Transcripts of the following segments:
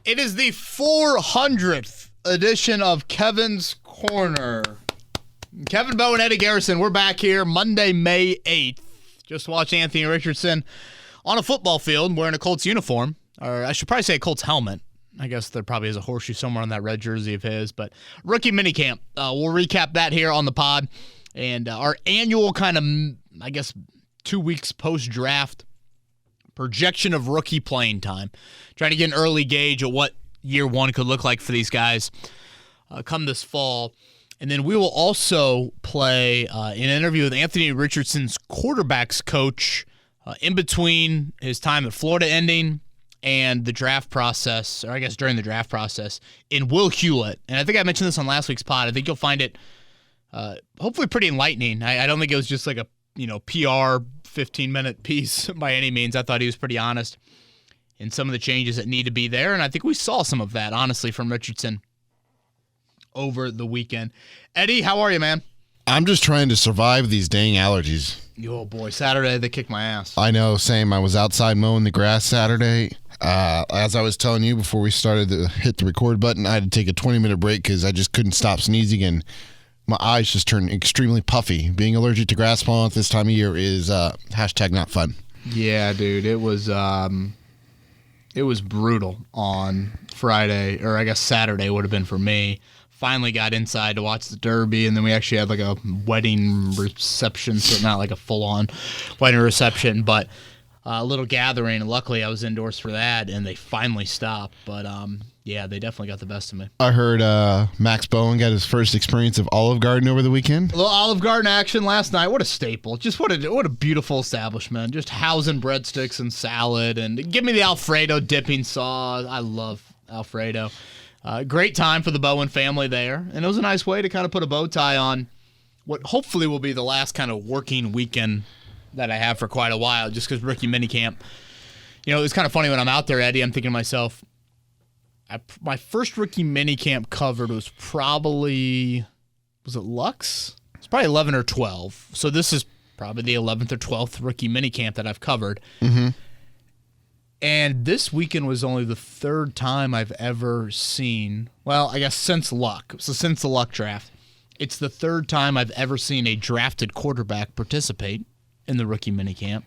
It is the 400th edition of Kevin's Corner. Kevin Bowe and Eddie Garrison, we're back here Monday, May 8th. Just watched Antony Richardson on a football field wearing a Colts uniform. Or I should probably say a Colts helmet. I guess there probably is a horseshoe somewhere on that red jersey of his. But rookie minicamp. We'll recap that here on the pod. And our annual kind of, 2 weeks post-draft projection of rookie playing time. Trying to get an early gauge of what year one could look like for these guys come this fall. And then we will also play an interview with Antony Richardson's quarterbacks coach in between his time at Florida ending and the draft process, or I guess during the draft process, in Will Hewlett. And I think I mentioned this on last week's pod. I think you'll find it hopefully pretty enlightening. I don't think it was just like a PR 15-minute piece by any means. I thought he was pretty honest in some of the changes that need to be there, and I think we saw some of that, honestly, from Richardson over the weekend. Eddie, how are you, man? I'm just trying to survive these dang allergies. Oh, boy. Saturday, they kicked my ass. I know, same. I was outside mowing the grass Saturday. As I was telling you before we started to hit the record button, I had to take a 20-minute break because I just couldn't stop sneezing, and my eyes just turned extremely puffy. Being allergic to grass pollen at this time of year is hashtag not fun. Yeah, dude. It was brutal on Friday, or I guess Saturday would have been for me. Finally got inside to watch the Derby, and then we actually had like a wedding reception, so not like a full-on wedding reception, but a little gathering, and luckily I was indoors for that, and they finally stopped. But yeah, they definitely got the best of me. I heard Max Bowen got his first experience of Olive Garden over the weekend. A little Olive Garden action last night. What a staple. Just what a beautiful establishment. Just housing breadsticks and salad, and give me the Alfredo dipping sauce. I love Alfredo. Great time for the Bowen family there, and it was a nice way to kind of put a bow tie on what hopefully will be the last kind of working weekend that I have for quite a while, just because rookie minicamp. It was kind of funny when I'm out there, Eddie, I'm thinking to myself, my first rookie minicamp covered was probably, was it Lux? It's probably 11 or 12. So this is probably the 11th or 12th rookie minicamp that I've covered. Mm-hmm. And this weekend was only the third time I've ever seen, well, I guess since Luck. So since the Luck draft, it's the third time I've ever seen a drafted quarterback participate in the rookie minicamp.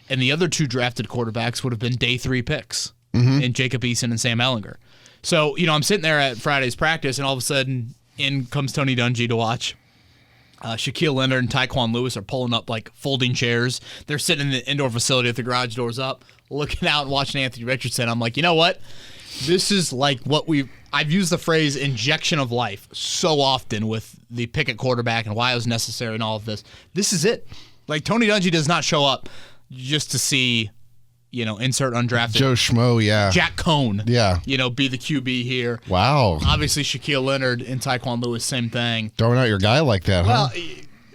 And the other two drafted quarterbacks would have been day 3 picks in Jacob Eason and Sam Ehlinger. So, I'm sitting there at Friday's practice, and all of a sudden, in comes Tony Dungy to watch. Shaquille Leonard and Tyquan Lewis are pulling up like folding chairs. They're sitting in the indoor facility with the garage doors up, looking out and watching Antony Richardson. I'm like, you know what? This is like what I've used the phrase injection of life so often with the pick at quarterback and why it was necessary and all of this. This is it. Like, Tony Dungy does not show up just to see, insert undrafted. Joe Schmo, yeah. Jack Cohn. Yeah. Be the QB here. Wow. Obviously, Shaquille Leonard and Tyquan Lewis, same thing. Throwing out your guy like that, huh? Well,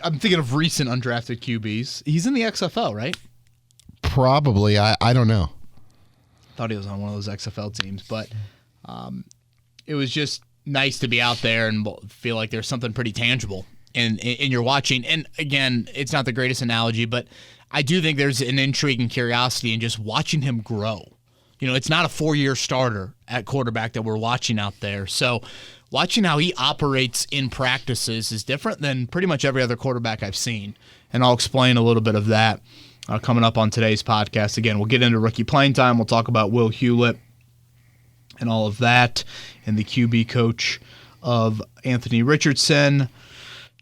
I'm thinking of recent undrafted QBs. He's in the XFL, right? Probably. I don't know. Thought he was on one of those XFL teams, but it was just nice to be out there and feel like there's something pretty tangible in your watching. And again, it's not the greatest analogy, but I do think there's an intrigue and curiosity in just watching him grow. It's not a 4-year starter at quarterback that we're watching out there. So watching how he operates in practices is different than pretty much every other quarterback I've seen. And I'll explain a little bit of that coming up on today's podcast. Again, we'll get into rookie playing time. We'll talk about Will Hewlett and all of that, and the QB coach of Antony Richardson.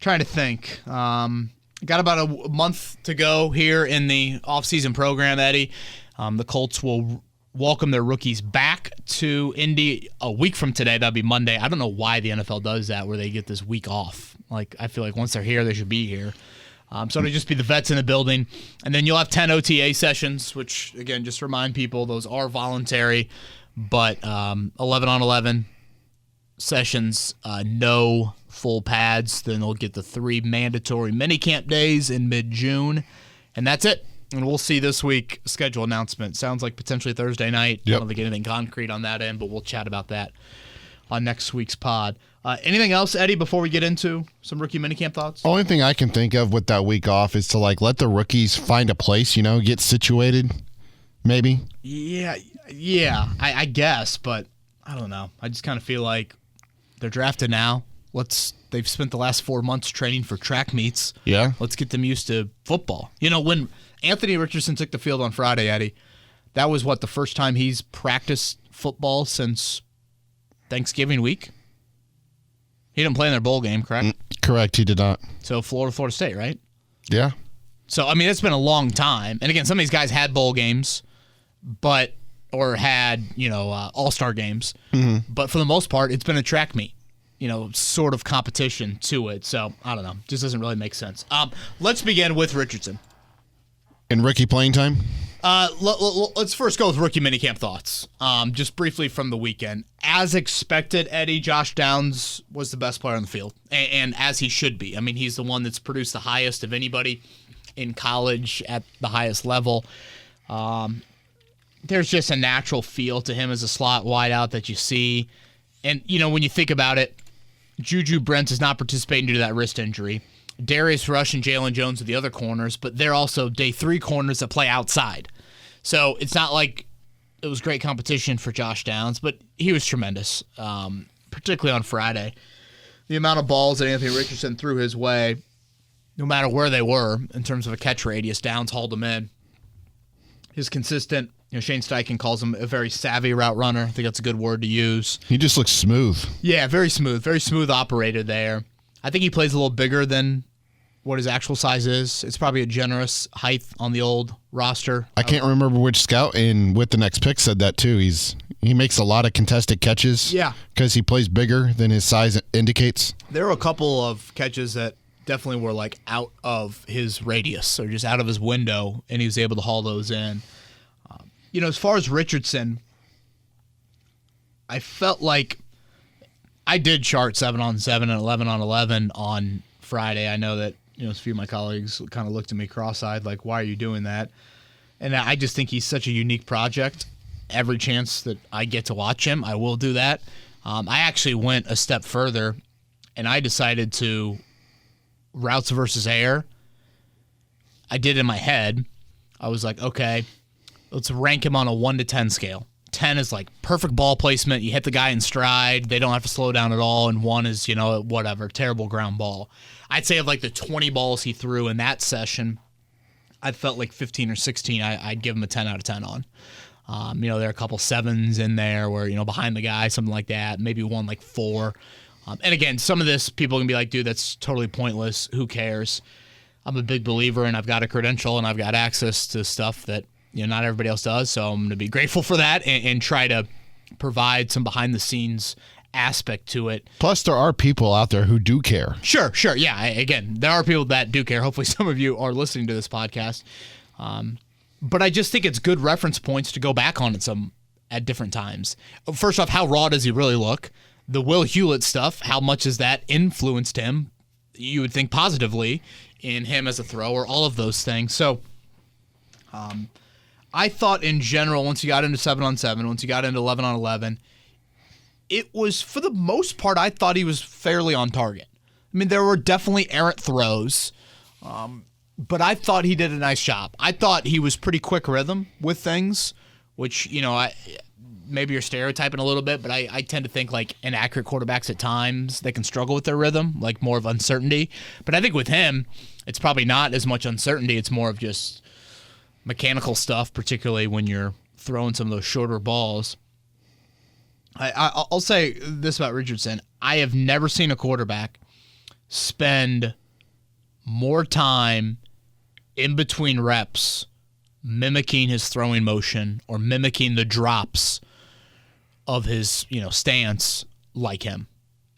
Trying to think. Got about a month to go here in the offseason program, Eddie. The Colts will welcome their rookies back to Indy a week from today. That'll be Monday. I don't know why the NFL does that, where they get this week off. Like, I feel like once they're here, they should be here. So it'll just be the vets in the building. And then you'll have 10 OTA sessions, which, again, just remind people, those are voluntary. But 11-on-11 sessions, no full pads. Then they'll get the 3 mandatory minicamp days in mid-June. And that's it. And we'll see this week schedule announcement. Sounds like potentially Thursday night. Yep. I don't think anything concrete on that end, but we'll chat about that on next week's pod. Anything else, Eddie, before we get into some rookie minicamp thoughts? Only thing I can think of with that week off is to let the rookies find a place, get situated, maybe. Yeah, I guess, but I don't know. I just kind of feel like they're drafted now. They've spent the last 4 months training for track meets. Yeah. Let's get them used to football. You know, when Antony Richardson took the field on Friday, Eddie, that was the first time he's practiced football since Thanksgiving week? He didn't play in their bowl game, correct? Correct, he did not. So Florida State, right? Yeah. So, I mean, it's been a long time. And again, some of these guys had bowl games, or had, all-star games. Mm-hmm. But for the most part, it's been a track meet, sort of competition to it. So, I don't know. Just doesn't really make sense. Let's begin with Richardson. And rookie playing time? Let's first go with rookie minicamp thoughts. Just briefly from the weekend. As expected, Eddie, Josh Downs was the best player on the field, and as he should be. I mean, he's the one that's produced the highest of anybody in college at the highest level. There's just a natural feel to him as a slot wideout that you see. And, when you think about it, Juju Brents is not participating due to that wrist injury. Darius Rush and Jalen Jones are the other corners, but they're also day 3 corners that play outside. So it's not like it was great competition for Josh Downs, but he was tremendous, particularly on Friday. The amount of balls that Anthony Richardson threw his way, no matter where they were in terms of a catch radius, Downs hauled them in. His consistent, Shane Steichen calls him a very savvy route runner. I think that's a good word to use. He just looks smooth. Yeah, very smooth operator there. I think he plays a little bigger than what his actual size is. It's probably a generous height on the old roster. I can't remember which scout and with the next pick said that too. He makes a lot of contested catches. Yeah. Because he plays bigger than his size indicates. There were a couple of catches that definitely were out of his radius or just out of his window, and he was able to haul those in. As far as Richardson, I felt like I did chart 7-on-7 and 11-on-11 on Friday. I know that a few of my colleagues kind of looked at me cross-eyed like, why are you doing that? And I just think he's such a unique project. Every chance that I get to watch him, I will do that. I actually went a step further, and I decided to routes versus air. I did in my head. I was like, okay, let's rank him on a 1 to 10 scale. 10 is like perfect ball placement. You hit the guy in stride. They don't have to slow down at all. And 1 is, whatever, terrible ground ball. I'd say of like the 20 balls he threw in that session, I felt like 15 or 16 I'd give him a 10 out of 10 on. There are a couple 7s in there where, behind the guy, something like that. Maybe 1 like 4. And again, some of this people can be like, dude, that's totally pointless. Who cares? I'm a big believer, and I've got a credential, and I've got access to stuff that not everybody else does. So I'm going to be grateful for that and try to provide some behind-the-scenes aspect to it. Plus, there are people out there who do care. Sure. Yeah, again, there are people that do care. Hopefully some of you are listening to this podcast. But I just think it's good reference points to go back on at different times. First off, how raw does he really look? The Will Hewlett stuff, how much has that influenced him? You would think positively in him as a thrower, all of those things. So I thought in general, once you got into 7-on-7, once you got into 11-on-11, it was, for the most part, I thought he was fairly on target. I mean, there were definitely errant throws, but I thought he did a nice job. I thought he was pretty quick rhythm with things, which, maybe you're stereotyping a little bit, but I tend to think like inaccurate quarterbacks at times, they can struggle with their rhythm, like more of uncertainty. But I think with him, it's probably not as much uncertainty. It's more of just mechanical stuff, particularly when you're throwing some of those shorter balls. I'll say this about Richardson. I have never seen a quarterback spend more time in between reps mimicking his throwing motion or mimicking the drops of his, stance like him.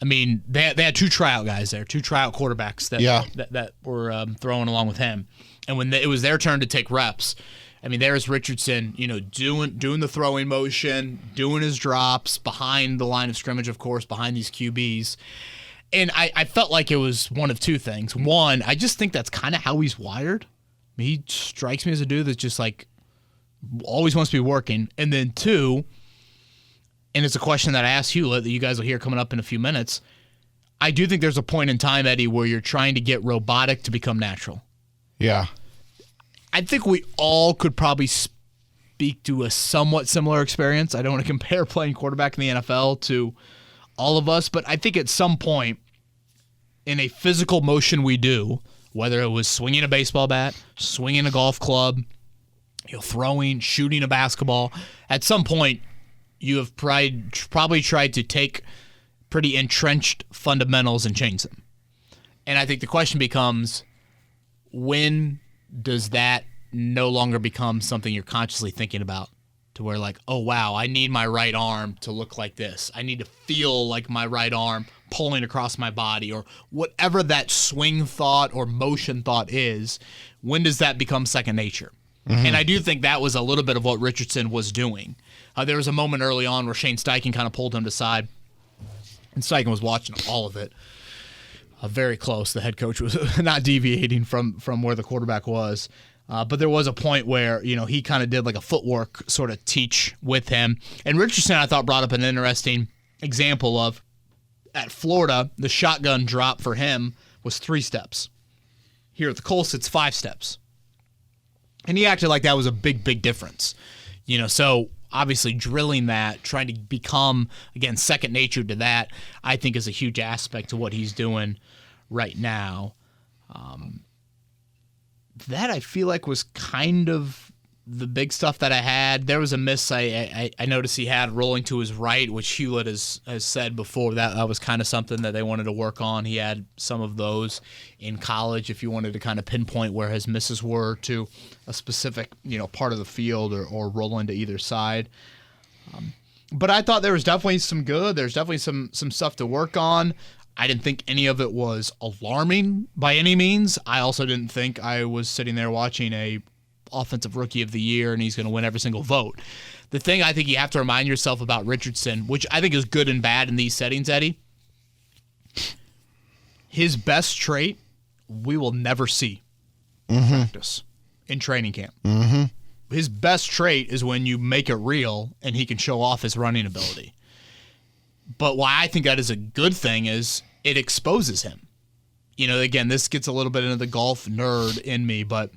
I mean, they had 2 tryout guys there, 2 tryout quarterbacks that were throwing along with him. And when it was their turn to take reps, I mean, there's Richardson, doing the throwing motion, doing his drops behind the line of scrimmage, of course, behind these QBs. And I felt like it was one of 2 things. One, I just think that's kind of how he's wired. I mean, he strikes me as a dude that's just like always wants to be working. And then 2, and it's a question that I asked Hewlett that you guys will hear coming up in a few minutes, I do think there's a point in time, Eddie, where you're trying to get robotic to become natural. Yeah. I think we all could probably speak speak to a somewhat similar experience. I don't want to compare playing quarterback in the NFL to all of us, but I think at some point in a physical motion we do, whether it was swinging a baseball bat, swinging a golf club, throwing, shooting a basketball, at some point you have probably tried to take pretty entrenched fundamentals and change them. And I think the question becomes, when does that no longer become something you're consciously thinking about, to where like, oh, wow, I need my right arm to look like this. I need to feel like my right arm pulling across my body, or whatever that swing thought or motion thought is. When does that become second nature? Mm-hmm. And I do think that was a little bit of what Richardson was doing. There was a moment early on where Shane Steichen kind of pulled him to side, and Steichen was watching all of it. Very close. The head coach was not deviating from where the quarterback was. But there was a point where, he kind of did like a footwork sort of teach with him. And Richardson, I thought, brought up an interesting example of, at Florida, the shotgun drop for him was 3 steps. Here at the Colts, it's 5 steps. And he acted like that was a big, big difference. So obviously drilling that, trying to become, again, second nature to that, I think is a huge aspect to what he's doing right now. That I feel like was kind of the big stuff that I had. There was a miss I noticed he had rolling to his right, which Hewlett has said before. That was kind of something that they wanted to work on. He had some of those in college, if you wanted to kind of pinpoint where his misses were to a specific part of the field, or rolling to either side. But I thought there was definitely some good. There's definitely some stuff to work on. I didn't think any of it was alarming by any means. I also didn't think I was sitting there watching a Offensive Rookie of the Year and he's going to win every single vote. The thing I think you have to remind yourself about Richardson, which I think is good and bad in these settings, Eddie, his best trait we will never see in practice, in training camp. Mm-hmm. His best trait is when you make it real and he can show off his running ability. But why I think that is a good thing is it exposes him. Again, this gets a little bit into the golf nerd in me, but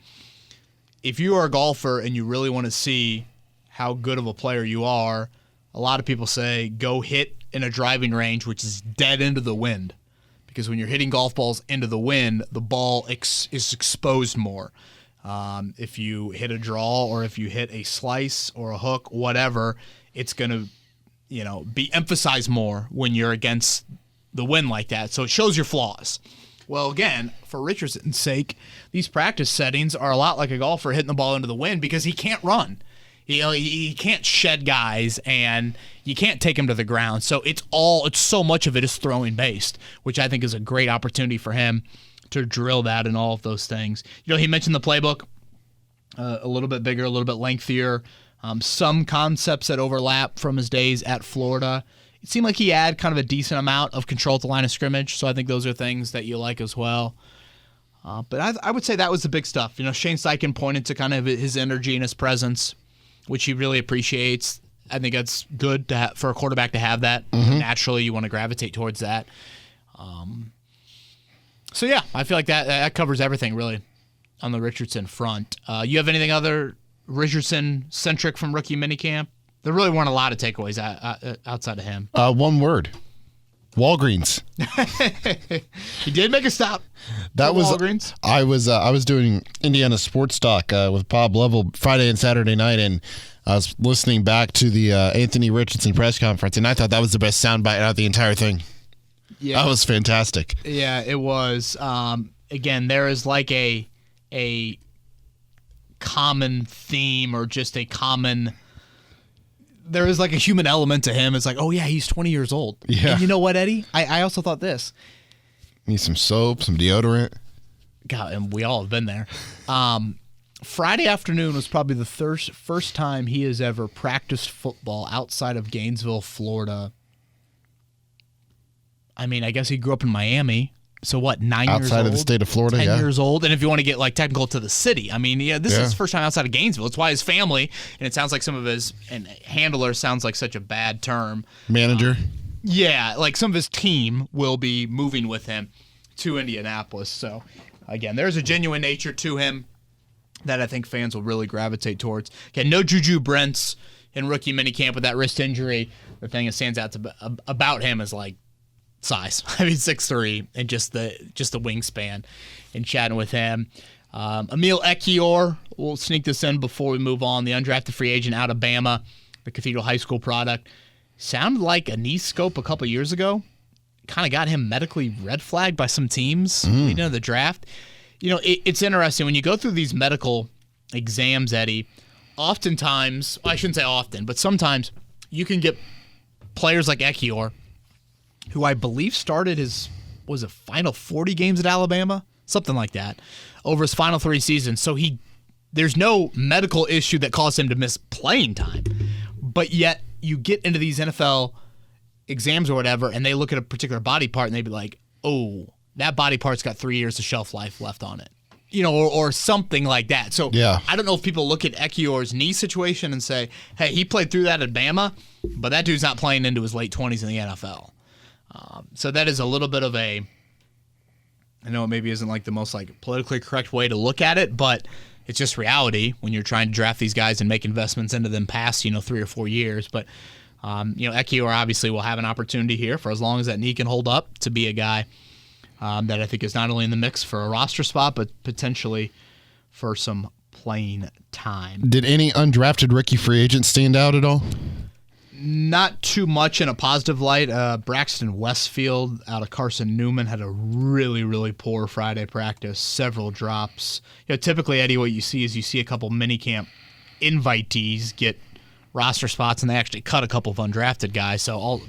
if you are a golfer and you really want to see how good of a player you are, a lot of people say go hit in a driving range which is dead into the wind. Because when you're hitting golf balls into the wind, the ball is exposed more. If you hit a draw, or if you hit a slice or a hook, whatever, it's going to be emphasized more when you're against the wind like that. So it shows your flaws. Well, again, for Richardson's sake, these practice settings are a lot like a golfer hitting the ball into the wind, because he can't run. He can't shed guys, and you can't take him to the ground. So it's so much of it is throwing based, which I think is a great opportunity for him to drill that and all of those things. He mentioned the playbook, a little bit bigger, a little bit lengthier. Some concepts that overlap from his days at Florida. It seemed like he had kind of a decent amount of control at the line of scrimmage, so I think those are things that you like as well. But I would say that was the big stuff. Shane Steichen pointed to kind of his energy and his presence, which he really appreciates. I think that's good to for a quarterback to have that. Mm-hmm. Naturally, you want to gravitate towards that. So, yeah, I feel like that covers everything, really, on the Richardson front. You have anything other Richardson-centric from rookie minicamp? There really weren't a lot of takeaways outside of him. One word. Walgreens. He did make a stop. That was Walgreens. I was doing Indiana Sports Talk with Bob Lovell Friday and Saturday night, and I was listening back to the Antony Richardson press conference, and I thought that was the best soundbite out of the entire thing. Yeah, that was fantastic. Yeah, it was. Again, there is like a common theme, or just a common. There is like a human element to him. It's like, oh yeah, he's 20 years old. Yeah. And you know what, Eddie? I also thought this. Need some soap, some deodorant. God, and we all have been there. Friday afternoon was probably the first time he has ever practiced football outside of Gainesville, Florida. I mean, I guess he grew up in Miami. So what, 9 years old? Outside of the state of Florida, 10 years old. And if you want to get like technical to the city, I mean, this is his first time outside of Gainesville. It's why his family, and it sounds like some of his, and handler sounds like such a bad term. Manager? Like some of his team will be moving with him to Indianapolis. So again, there's a genuine nature to him. that I think fans will really gravitate towards. Okay, no Juju Brents in rookie minicamp with that wrist injury. The thing that stands out about him is like size. I mean, 6'3", and just the wingspan. And chatting with him, Emil Ekiyor. We'll sneak this in before we move on. The undrafted free agent out of Bama, the Cathedral High School product. Sounded like a knee scope a couple years ago. Kind of got him medically red flagged by some teams leading into the draft. You know, it's interesting when you go through these medical exams, Eddie. Oftentimes, I shouldn't say often, but sometimes you can get players like Ekiyor, who I believe started his final 40 games at Alabama, something like that, over his final 3 seasons. So there's no medical issue that caused him to miss playing time, but yet you get into these NFL exams or whatever, and they look at a particular body part and they be like, oh, that body part's got 3 years of shelf life left on it, you know, or something like that. So yeah. I don't know if people look at Ekiyor's knee situation and say, hey, he played through that at Bama, but that dude's not playing into his late 20s in the NFL. So that is a little bit of I know it maybe isn't like the most like politically correct way to look at it, but it's just reality when you're trying to draft these guys and make investments into them past, 3 or 4 years. But, Ekiyor obviously will have an opportunity here for as long as that knee can hold up to be a guy that I think is not only in the mix for a roster spot, but potentially for some playing time. Did any undrafted rookie free agents stand out at all? Not too much in a positive light. Braxton Westfield out of Carson Newman had a really, really poor Friday practice, several drops. Typically, Eddie, what you see is a couple minicamp invitees get roster spots, and they actually cut a couple of undrafted guys. So,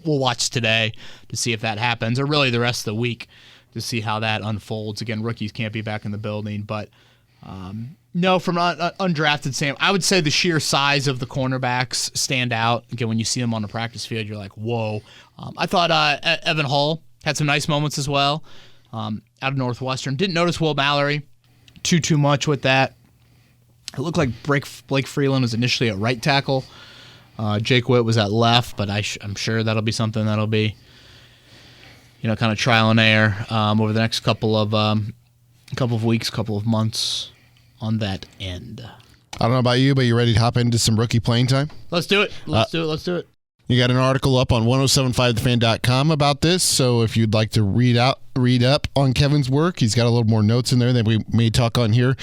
we'll watch today to see if that happens, or really the rest of the week to see how that unfolds. Again, rookies can't be back in the building, but no, from undrafted Sam, I would say the sheer size of the cornerbacks stand out. Again, when you see them on the practice field, you're like, whoa. I thought Evan Hall had some nice moments as well out of Northwestern. Didn't notice Will Mallory too much with that. It looked like Blake Freeland was initially at right tackle. Jake Witt was at left, but I'm sure that'll be something that'll be, kind of trial and error over the next couple of weeks, couple of months on that end. I don't know about you, but you ready to hop into some rookie playing time? Let's do it. Let's do it. You got an article up on 1075thefan.com about this, so if you'd like to read up on Kevin's work, he's got a little more notes in there that we may talk on here.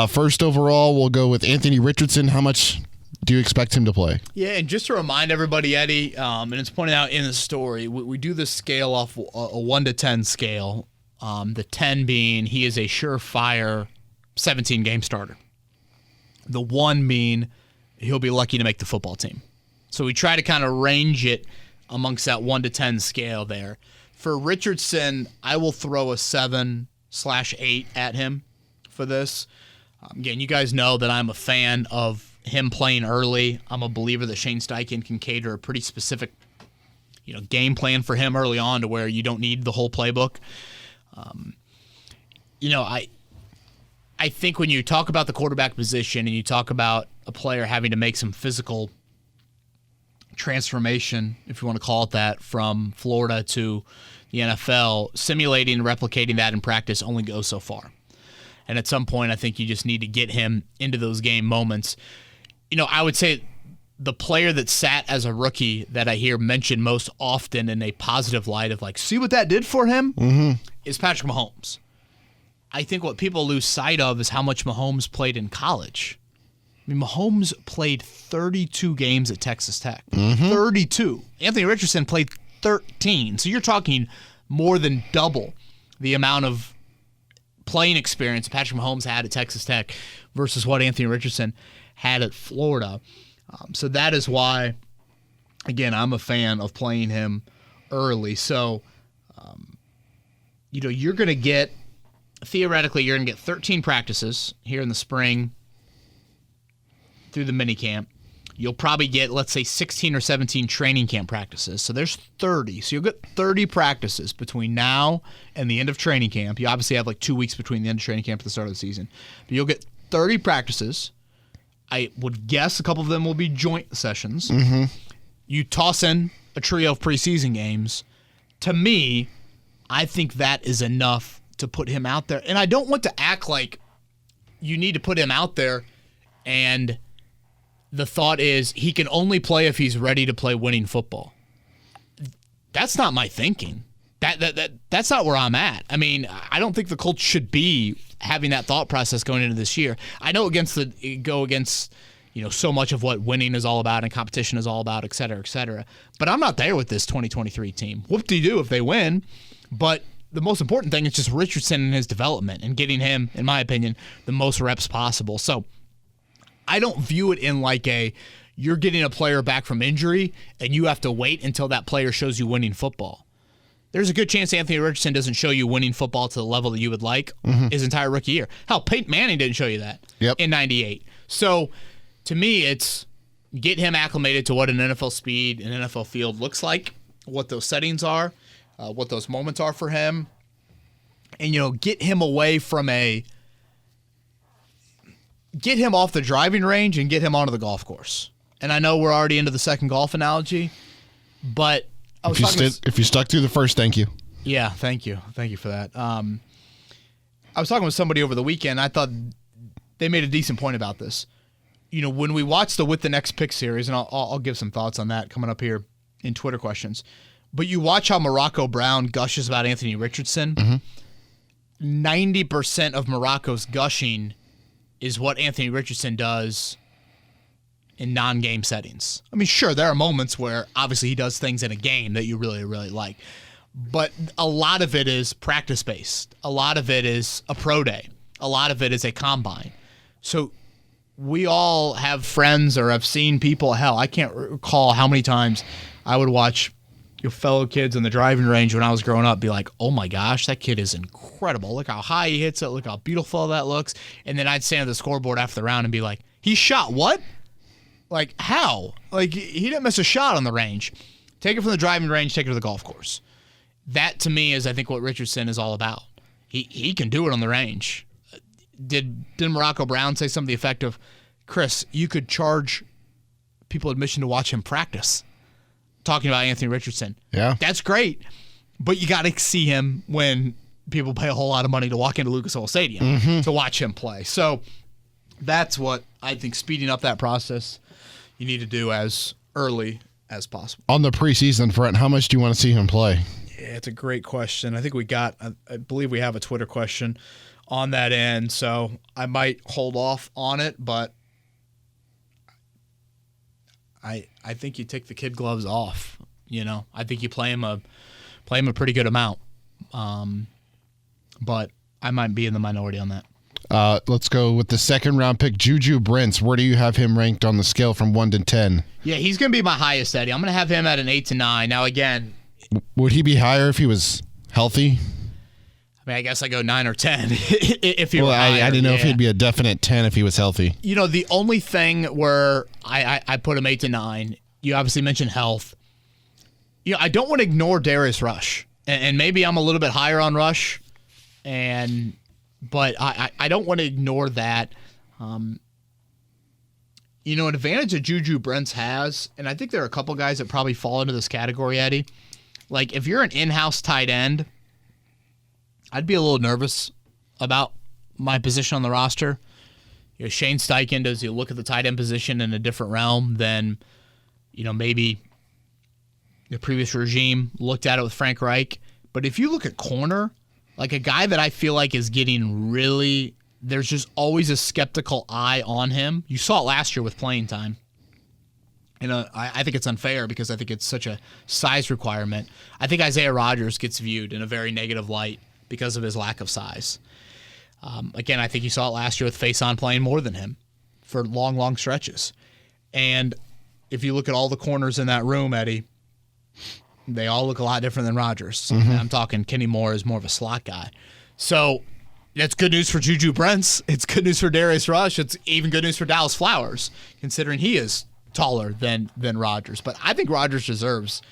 First overall, we'll go with Antony Richardson. How much do you expect him to play? Yeah, and just to remind everybody, Eddie, and it's pointed out in the story, we do this scale off a 1 to 10 scale, the 10 being he is a surefire 17-game starter. The 1 being he'll be lucky to make the football team. So we try to kind of range it amongst that 1 to 10 scale there. For Richardson, I will throw a 7/8 at him for this. Again, you guys know that I'm a fan of him playing early. I'm a believer that Shane Steichen can cater a pretty specific, game plan for him early on to where you don't need the whole playbook. I think when you talk about the quarterback position and you talk about a player having to make some physical transformation, if you want to call it that, from Florida to the NFL, simulating and replicating that in practice only goes so far. And at some point, I think you just need to get him into those game moments. I would say the player that sat as a rookie that I hear mentioned most often in a positive light of like, see what that did for him, is Patrick Mahomes. I think what people lose sight of is how much Mahomes played in college. I mean, Mahomes played 32 games at Texas Tech. 32. Anthony Richardson played 13. So you're talking more than double the amount of playing experience Patrick Mahomes had at Texas Tech versus what Anthony Richardson had at Florida. So that is why, again, I'm a fan of playing him early. So, you're going to get, theoretically, you're going to get 13 practices here in the spring through the minicamp. You'll probably get, let's say, 16 or 17 training camp practices. So there's 30. So you'll get 30 practices between now and the end of training camp. You obviously have like 2 weeks between the end of training camp and the start of the season. But you'll get 30 practices. I would guess a couple of them will be joint sessions. You toss in a trio of preseason games. To me, I think that is enough to put him out there. And I don't want to act like, you need to put him out there, and the thought is he can only play if he's ready to play winning football. That's not my thinking. That's not where I'm at. I mean, I don't think the Colts should be having that thought process going into this year. I know go against so much of what winning is all about and competition is all about, et cetera, et cetera. But I'm not there with this 2023 team. Whoop-de-doo if they win. But the most important thing is just Richardson and his development and getting him, in my opinion, the most reps possible. So I don't view it in like you're getting a player back from injury and you have to wait until that player shows you winning football. There's a good chance Anthony Richardson doesn't show you winning football to the level that you would like his entire rookie year. Hell, Peyton Manning didn't show you that in 98. So to me, it's get him acclimated to what an NFL speed, an NFL field looks like, what those settings are, what those moments are for him, and get him away from get him off the driving range and get him onto the golf course. And I know we're already into the second golf analogy, but if you stuck through the first, thank you. Yeah, thank you for that. I was talking with somebody over the weekend. I thought they made a decent point about this. When we watch the With the Next Pick series, and I'll give some thoughts on that coming up here in Twitter questions, but you watch how Morocco Brown gushes about Anthony Richardson. 90% of Morocco's gushing is what Anthony Richardson does in non-game settings. I mean, sure, there are moments where obviously he does things in a game that you really, really like, but a lot of it is practice-based. A lot of it is a pro day. A lot of it is a combine. So we all have friends or have seen people. Hell, I can't recall how many times I would watch your fellow kids in the driving range when I was growing up be like, oh my gosh, that kid is incredible. Look how high he hits it. Look how beautiful that looks. And then I'd stand at the scoreboard after the round and be like, he shot what? Like, how? Like, he didn't miss a shot on the range. Take it from the driving range, take it to the golf course. That, to me, is, I think, what Richardson is all about. He can do it on the range. Did Morocco Brown say something effective? Chris, you could charge people admission to watch him practice. Talking about Anthony Richardson. Yeah. That's great. But you got to see him when people pay a whole lot of money to walk into Lucas Oil Stadium to watch him play. So that's what I think, speeding up that process, you need to do as early as possible. On the preseason front, how much do you want to see him play? Yeah, it's a great question. I think I believe we have a Twitter question on that end, so I might hold off on it, but I think you take the kid gloves off. I think you play him a pretty good amount, but I might be in the minority on that. Let's go with the second round pick, Juju Brents. Where do you have him ranked on the scale from 1 to 10? Yeah, he's going to be my highest, Eddie. I'm going to have him at an 8 to 9. Now, again, would he be higher if he was healthy? I mean, I guess I go 9 or 10 if he were higher. I didn't know if he'd be a definite 10 if he was healthy. The only thing where I put him 8 to 9, you obviously mentioned health. I don't want to ignore Darius Rush, and maybe I'm a little bit higher on Rush, but I don't want to ignore that. An advantage that Juju Brents has, and I think there are a couple guys that probably fall into this category, Eddie. Like, if you're an in-house tight end, I'd be a little nervous about my position on the roster. Shane Steichen, does he look at the tight end position in a different realm than, maybe the previous regime looked at it with Frank Reich? But if you look at corner, like a guy that I feel like is getting really, there's just always a skeptical eye on him. You saw it last year with playing time. I think it's unfair because I think it's such a size requirement. I think Isaiah Rodgers gets viewed in a very negative light because of his lack of size. Again, I think you saw it last year with Faison playing more than him for long, long stretches. And if you look at all the corners in that room, Eddie, they all look a lot different than Rodgers. I'm talking Kenny Moore is more of a slot guy. So that's good news for Juju Brents. It's good news for Darius Rush. It's even good news for Dallas Flowers, considering he is taller than Rodgers. But I think Rodgers deserves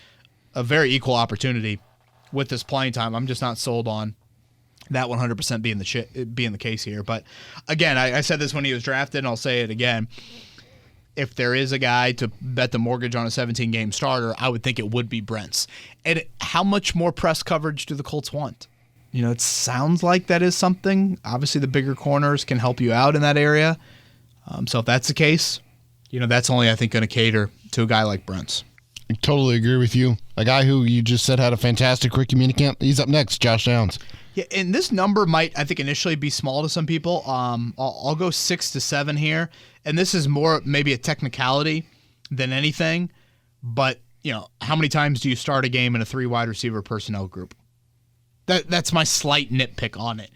a very equal opportunity with this playing time. I'm just not sold on that 100% being the case here. But again, I said this when he was drafted, and I'll say it again. If there is a guy to bet the mortgage on a 17-game starter, I would think it would be Brents. And how much more press coverage do the Colts want? It sounds like that is something. Obviously, the bigger corners can help you out in that area. So if that's the case, that's only, I think, going to cater to a guy like Brent's. I totally agree with you. A guy who you just said had a fantastic rookie minicamp. He's up next, Josh Downs. Yeah, and this number might, I think, initially be small to some people. I'll go 6 to 7 here, and this is more maybe a technicality than anything. But how many times do you start a game in a 3 wide receiver personnel group? That's my slight nitpick on it.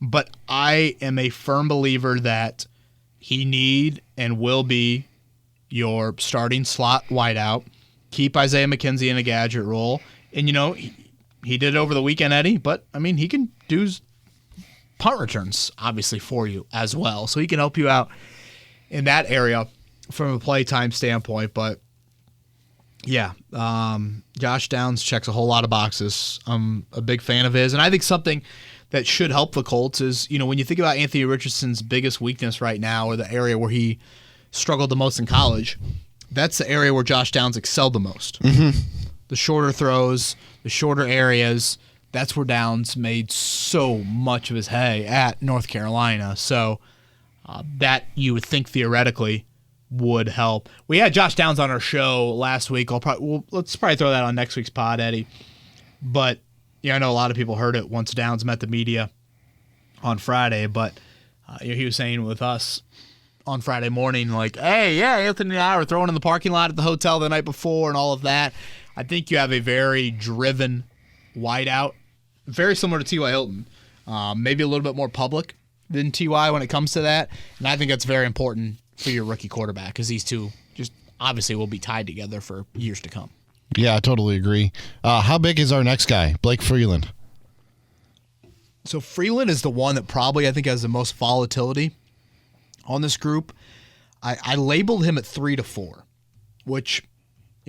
But I am a firm believer that he need and will be your starting slot wideout. Keep Isaiah McKenzie in a gadget role, and he did it over the weekend, Eddie, but, he can do punt returns, obviously, for you as well. So he can help you out in that area from a playtime standpoint. But, yeah, Josh Downs checks a whole lot of boxes. I'm a big fan of his. And I think something that should help the Colts is, when you think about Anthony Richardson's biggest weakness right now, or the area where he struggled the most in college, that's the area where Josh Downs excelled the most. Mm-hmm. The shorter throws, the shorter areas, that's where Downs made so much of his hay at North Carolina. So that you would think theoretically would help. We had Josh Downs on our show last week. Let's probably throw that on next week's pod, Eddie. But I know a lot of people heard it once Downs met the media on Friday. But he was saying with us on Friday morning, like, hey, yeah, Antony and I were throwing in the parking lot at the hotel the night before and all of that. I think you have a very driven wideout, very similar to T.Y. Hilton, maybe a little bit more public than T.Y. when it comes to that. And I think that's very important for your rookie quarterback, because these two just obviously will be tied together for years to come. Yeah, I totally agree. How big is our next guy, Blake Freeland? So Freeland is the one that probably I think has the most volatility on this group. I labeled him at 3 to 4, which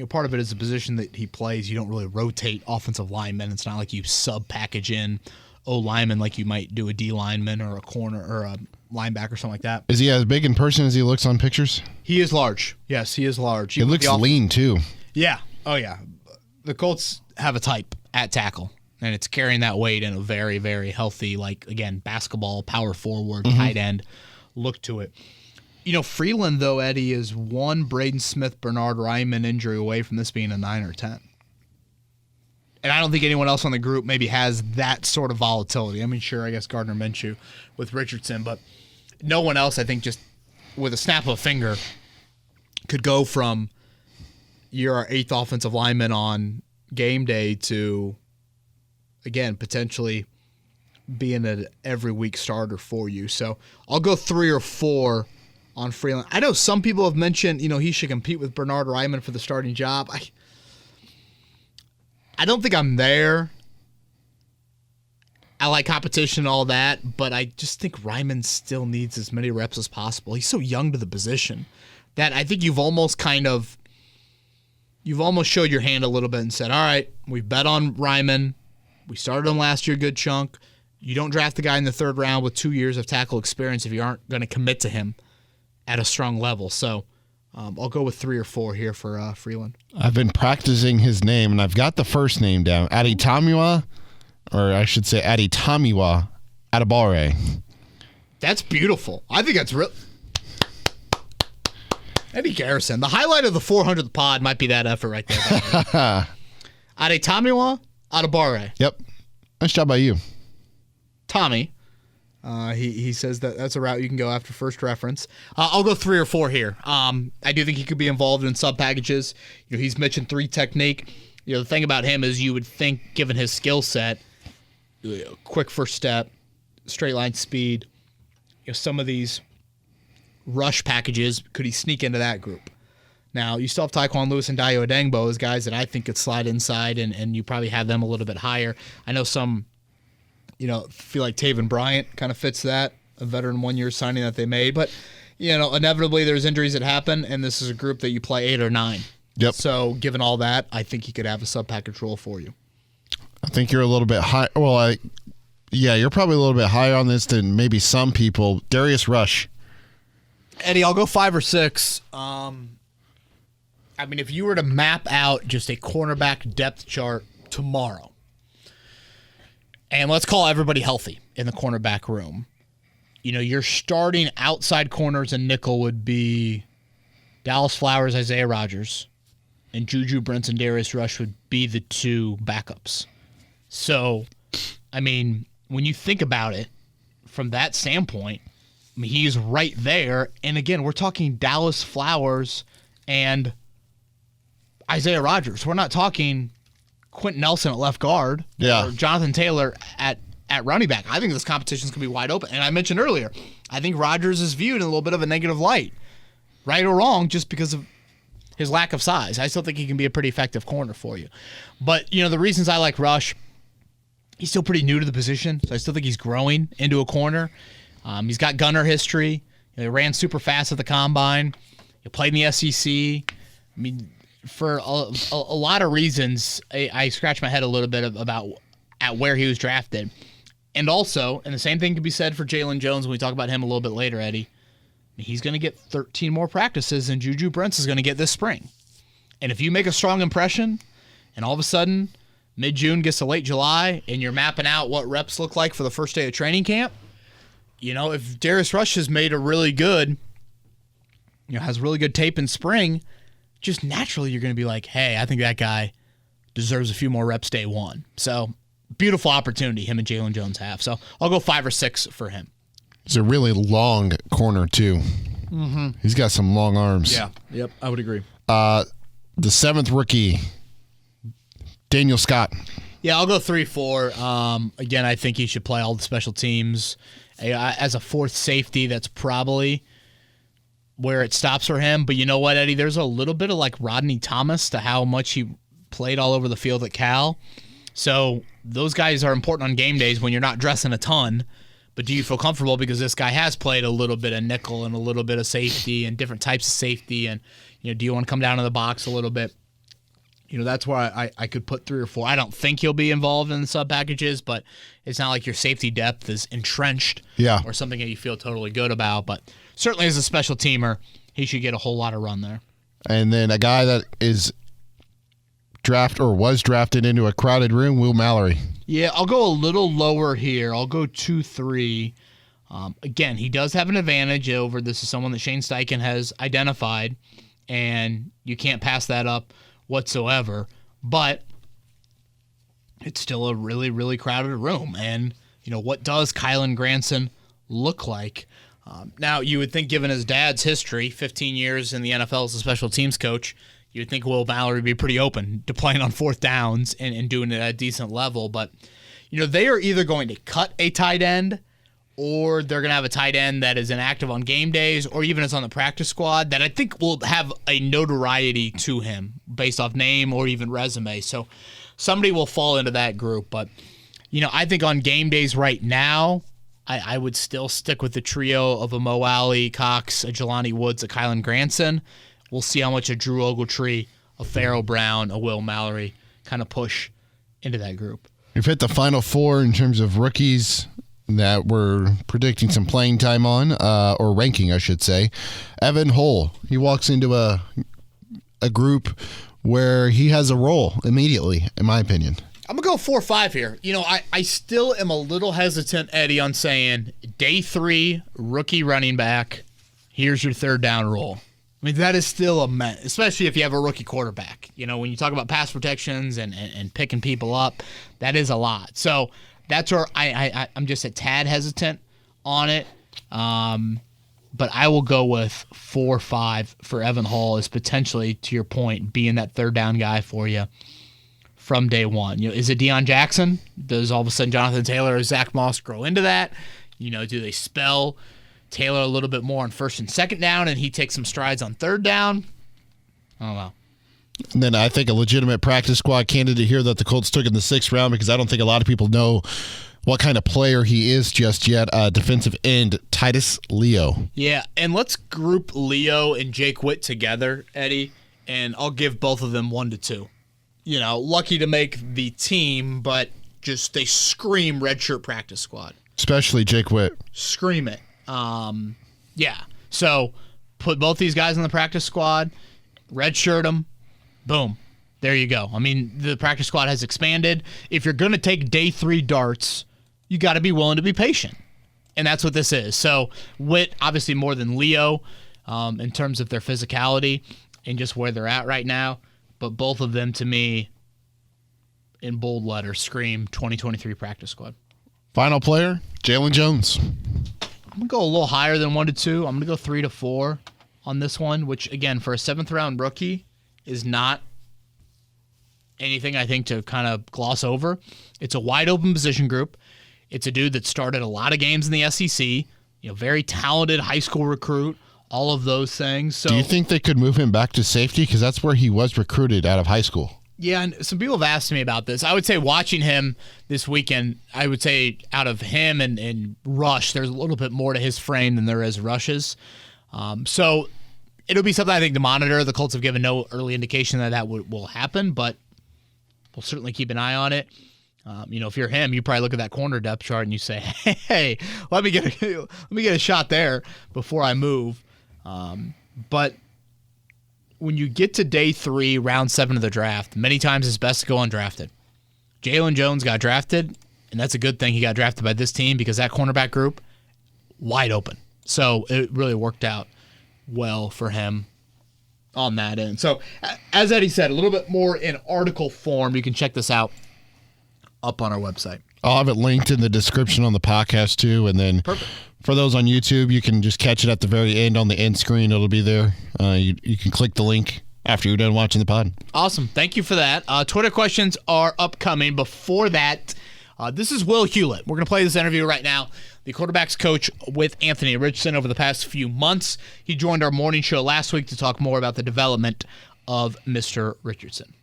part of it is the position that he plays. You don't really rotate offensive linemen. It's not like you sub-package in O-lineman like you might do a D-lineman or a corner or a linebacker or something like that. Is he as big in person as he looks on pictures? He is large. Yes, he is large. He looks lean, too. Yeah. Oh, yeah. The Colts have a type at tackle, and it's carrying that weight in a very, very healthy, again, basketball, power forward, tight end look to it. Freeland, though, Eddie, is one Braden Smith, Bernard Ryman injury away from this being a 9 or 10. And I don't think anyone else on the group maybe has that sort of volatility. Sure, I guess Gardner Minshew with Richardson, but no one else, I think, just with a snap of a finger could go from you're our 8th offensive lineman on game day to, again, potentially being an every week starter for you. So I'll go 3 or 4 on Freeland. I know some people have mentioned, he should compete with Bernard Ryman for the starting job. I don't think I'm there. I like competition and all that, but I just think Ryman still needs as many reps as possible. He's so young to the position that I think you've almost showed your hand a little bit and said, all right, we bet on Ryman. We started him last year a good chunk. You don't draft the guy in the 3rd round with 2 years of tackle experience if you aren't going to commit to him at a strong level. So I'll go with 3 or 4 here for Freeland. I've been practicing his name, and I've got the first name down. Adetamiwa, or I should say Adetamiwa Adebawore. That's beautiful. I think that's real. Eddie Garrison. The highlight of the 400th pod might be that effort right there. Adetamiwa Adebawore. Yep. Nice job by you. Tommy. He says that's a route you can go after first reference. I'll go 3 or 4 here. I do think he could be involved in sub packages. He's mentioned 3 technique. The thing about him is you would think, given his skill set, quick first step, straight line speed, some of these rush packages, could he sneak into that group? Now, you still have Tyquan Lewis and Dayo Adengbo as guys that I think could slide inside, and you probably have them a little bit higher. I know some feel like Taven Bryant kind of fits that, a veteran 1-year signing that they made. But, inevitably there's injuries that happen, and this is a group that you play 8 or 9. Yep. So, given all that, I think he could have a sub-package role for you. I think you're a little bit high. Well, you're probably a little bit higher on this than maybe some people. Darius Rush. Eddie, I'll go 5 or 6. If you were to map out just a cornerback depth chart tomorrow, And let's call everybody healthy in the cornerback room. Your starting outside corners and nickel would be Dallas Flowers, Isaiah Rodgers, and Juju Brents and Darius Rush would be the two backups. So, when you think about it from that standpoint, he's right there. And again, we're talking Dallas Flowers and Isaiah Rodgers. We're not talking Quentin Nelson at left guard or Jonathan Taylor at running back. I think this competition is going to be wide open. And I mentioned earlier, I think Rodgers is viewed in a little bit of a negative light, right or wrong, just because of his lack of size. I still think he can be a pretty effective corner for you. But, the reasons I like Rush, he's still pretty new to the position, so I still think he's growing into a corner. He's got gunner history. He ran super fast at the combine. He played in the SEC. For a lot of reasons, I scratch my head a little bit about at where he was drafted. And also, and the same thing can be said for Jalen Jones when we talk about him a little bit later, Eddie. He's going to get 13 more practices than Juju Brents is going to get this spring. And if you make a strong impression, and all of a sudden, mid-June gets to late July, and you're mapping out what reps look like for the first day of training camp, if Darius Rush has made a really good, has really good tape in spring, just naturally you're going to be like, hey, I think that guy deserves a few more reps day one. So, beautiful opportunity him and Jalen Jones have. So, I'll go 5 or 6 for him. He's a really long corner, too. Mm-hmm. He's got some long arms. Yeah. Yep, I would agree. The 7th rookie, Daniel Scott. Yeah, I'll go 3-4. Again, I think he should play all the special teams. As a 4th safety, that's probably where it stops for him. But you know what, Eddie? There's a little bit of like Rodney Thomas to how much he played all over the field at Cal. So those guys are important on game days when you're not dressing a ton. But do you feel comfortable because this guy has played a little bit of nickel and a little bit of safety and different types of safety? And, do you want to come down to the box a little bit? That's why I could put 3 or 4. I don't think he'll be involved in the sub packages, but it's not like your safety depth is entrenched or something that you feel totally good about. But certainly as a special teamer, he should get a whole lot of run there. And then a guy that is was drafted into a crowded room, Will Mallory. Yeah, I'll go a little lower here. I'll go 2-3. Again, he does have an advantage over this is someone that Shane Steichen has identified, and you can't pass that up whatsoever. But it's still a really, really crowded room. And, what does Kylan Granson look like? Now, you would think given his dad's history, 15 years in the NFL as a special teams coach, you would think Will Mallory would be pretty open to playing on 4th downs and doing it at a decent level. But, they are either going to cut a tight end or they're going to have a tight end that is inactive on game days or even is on the practice squad that I think will have a notoriety to him based off name or even resume. So somebody will fall into that group. But, I think on game days right now, I would still stick with the trio of a Mo Alley, Cox, a Jelani Woods, a Kylan Granson. We'll see how much a Drew Ogletree, a Pharaoh Brown, a Will Mallory kind of push into that group. We've hit the final 4 in terms of rookies that we're predicting some playing time on, or ranking, I should say. Evan Hull, he walks into a group where he has a role immediately, in my opinion. I'm going to go 4-5 here. I still am a little hesitant, Eddie, on saying day 3, rookie running back, here's your 3rd down role. That is still a mess, especially if you have a rookie quarterback. When you talk about pass protections and picking people up, that is a lot. So that's where I'm just a tad hesitant on it. But I will go with 4-5 for Evan Hull as potentially, to your point, being that 3rd down guy for you from day one. Is it Deion Jackson? Does all of a sudden Jonathan Taylor or Zach Moss grow into that? Do they spell Taylor a little bit more on 1st and 2nd down, and he takes some strides on 3rd down? I don't know. And then I think a legitimate practice squad candidate here that the Colts took in the 6th round, because I don't think a lot of people know what kind of player he is just yet. Defensive end Titus Leo. Yeah, and let's group Leo and Jake Witt together, Eddie, and I'll give both of them 1 to 2. Lucky to make the team, but just they scream redshirt practice squad. Especially Jake Witt. Scream it. Yeah. So put both these guys on the practice squad, redshirt them, boom. there you go. I mean, the practice squad has expanded. If you're going to take day 3 darts, you got to be willing to be patient. And that's what this is. So Witt, obviously more than Leo in terms of their physicality and just where they're at right now. But both of them, to me, in bold letters, scream 2023 practice squad. Final player, Jalen Jones. I'm going to go a little higher than 1 to 2. I'm going to go 3 to 4 on this one, which, again, for a 7th-round rookie is not anything I think to kind of gloss over. It's a wide-open position group. It's a dude that started a lot of games in the SEC, very talented high school recruit, all of those things. So, do you think they could move him back to safety? Because that's where he was recruited out of high school. Yeah, and some people have asked me about this. I would say watching him this weekend, I would say out of him and Rush, there's a little bit more to his frame than there is Rush's. So it'll be something I think to monitor. The Colts have given no early indication that will happen, but we'll certainly keep an eye on it. If you're him, you probably look at that corner depth chart and you say, "Hey, let me get a shot there before I move." But when you get to day 3, round 7 of the draft, many times it's best to go undrafted. Jalen Jones got drafted, and that's a good thing. He got drafted by this team because that cornerback group wide open. So it really worked out well for him on that end. So as Eddie said, a little bit more in article form. You can check this out up on our website. I'll have it linked in the description on the podcast too, and then for those on YouTube, you can just catch it at the very end on the end screen. It'll be there. You can click the link after you're done watching the pod. Awesome. Thank you for that. Twitter questions are upcoming. Before that, this is Will Hewlett. We're going to play this interview right now. The quarterback's coach with Antony Richardson over the past few months. He joined our morning show last week to talk more about the development of Mr. Richardson.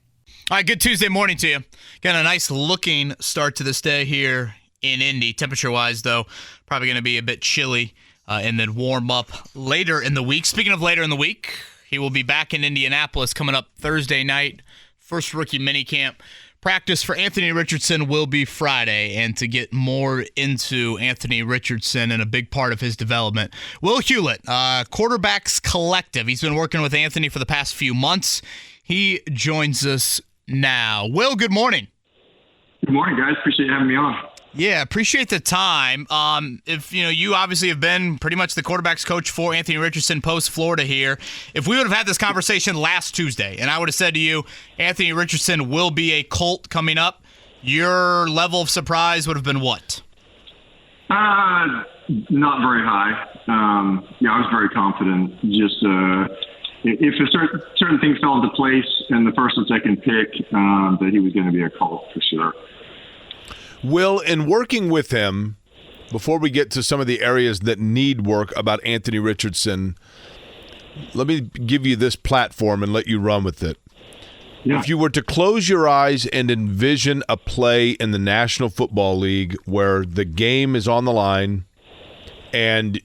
All right, good Tuesday morning to you. Got a nice looking start to this day here in Indy. Temperature-wise, though, probably going to be a bit chilly and then warm up later in the week. Speaking of later in the week, he will be back in Indianapolis coming up Thursday night. First rookie minicamp. Practice for Antony Richardson will be Friday. And to get more into Antony Richardson and a big part of his development, Will Hewlett, Quarterbacks Collective. He's been working with Antony for the past few months. He joins us now. Will, good morning. Good morning, guys. Appreciate you having me on. Yeah, appreciate the time. If you obviously have been pretty much the quarterback's coach for Antony Richardson post Florida here. If we would have had this conversation last Tuesday, and I would have said to you, Antony Richardson will be a Colt coming up, your level of surprise would have been what? Not very high. I was very confident. Just if certain things fell into place in the first and second pick, that he was going to be a Colt for sure. Will, in working with him, before we get to some of the areas that need work about Antony Richardson, let me give you this platform and let you run with it. Yeah. If you were to close your eyes and envision a play in the National Football League where the game is on the line and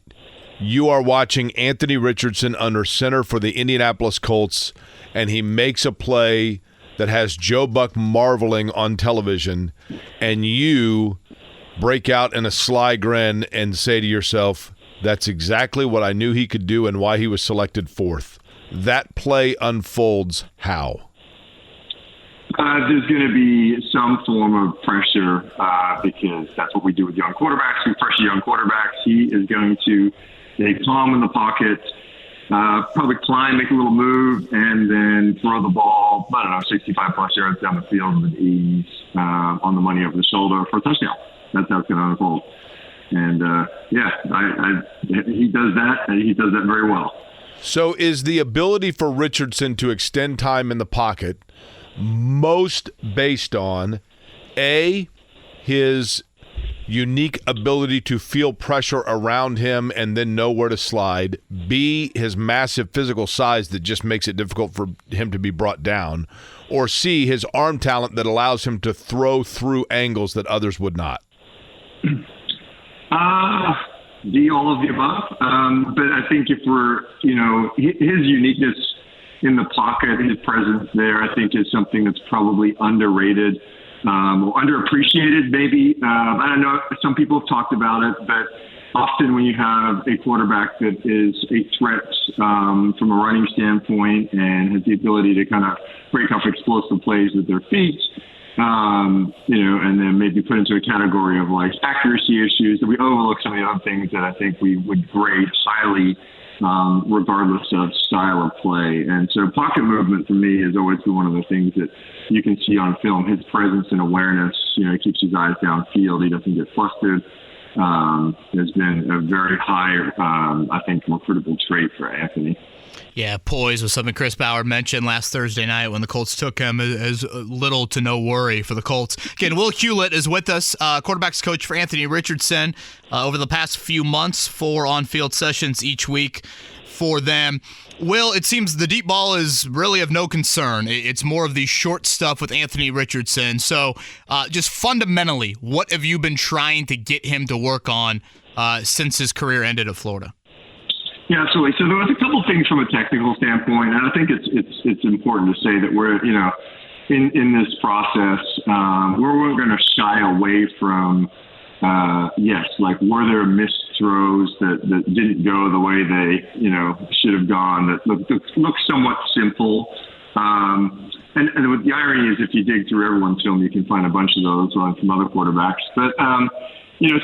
you are watching Antony Richardson under center for the Indianapolis Colts and he makes a play that has Joe Buck marveling on television, and you break out in a sly grin and say to yourself, that's exactly what I knew he could do and why he was selected 4th. That play unfolds how? There's going to be some form of pressure because that's what we do with young quarterbacks. We pressure young quarterbacks. He is going to stay calm in the pocket, probably climb, make a little move, and then throw the ball, 65-plus yards down the field with ease on the money over the shoulder for a touchdown. That's how it's going to unfold. And, he does that, and he does that very well. So is the ability for Richardson to extend time in the pocket most based on, A, his unique ability to feel pressure around him and then know where to slide, B, his massive physical size that just makes it difficult for him to be brought down, or C, his arm talent that allows him to throw through angles that others would not? D, all of the above. But I think if we're, his uniqueness in the pocket, his presence there, I think is something that's probably underrated. Or underappreciated, maybe. I don't know. Some people have talked about it, but often when you have a quarterback that is a threat from a running standpoint and has the ability to kind of break off explosive plays with their feet, and then maybe put into a category of like accuracy issues, that we overlook some of the other things that I think we would grade highly, regardless of style of play. And so pocket movement for me has always been one of the things that you can see on film. His presence and awareness, he keeps his eyes downfield. He doesn't get flustered. Has been a very high, I think, recruitable trait for Antony. Yeah, poise was something Chris Bauer mentioned last Thursday night when the Colts took him as little to no worry for the Colts. Again, Will Hewlett is with us, quarterbacks coach for Antony Richardson over the past few months, 4 on-field sessions each week for them. Will, it seems the deep ball is really of no concern. It's more of the short stuff with Antony Richardson. So just fundamentally, what have you been trying to get him to work on since his career ended at Florida? Yeah, absolutely. So there was a couple things from a technical standpoint, and I think it's important to say that we're in this process we're going to shy away from were there missed throws that didn't go the way they should have gone, that look somewhat simple. And the irony is, if you dig through everyone's film, you can find a bunch of those from other quarterbacks, but.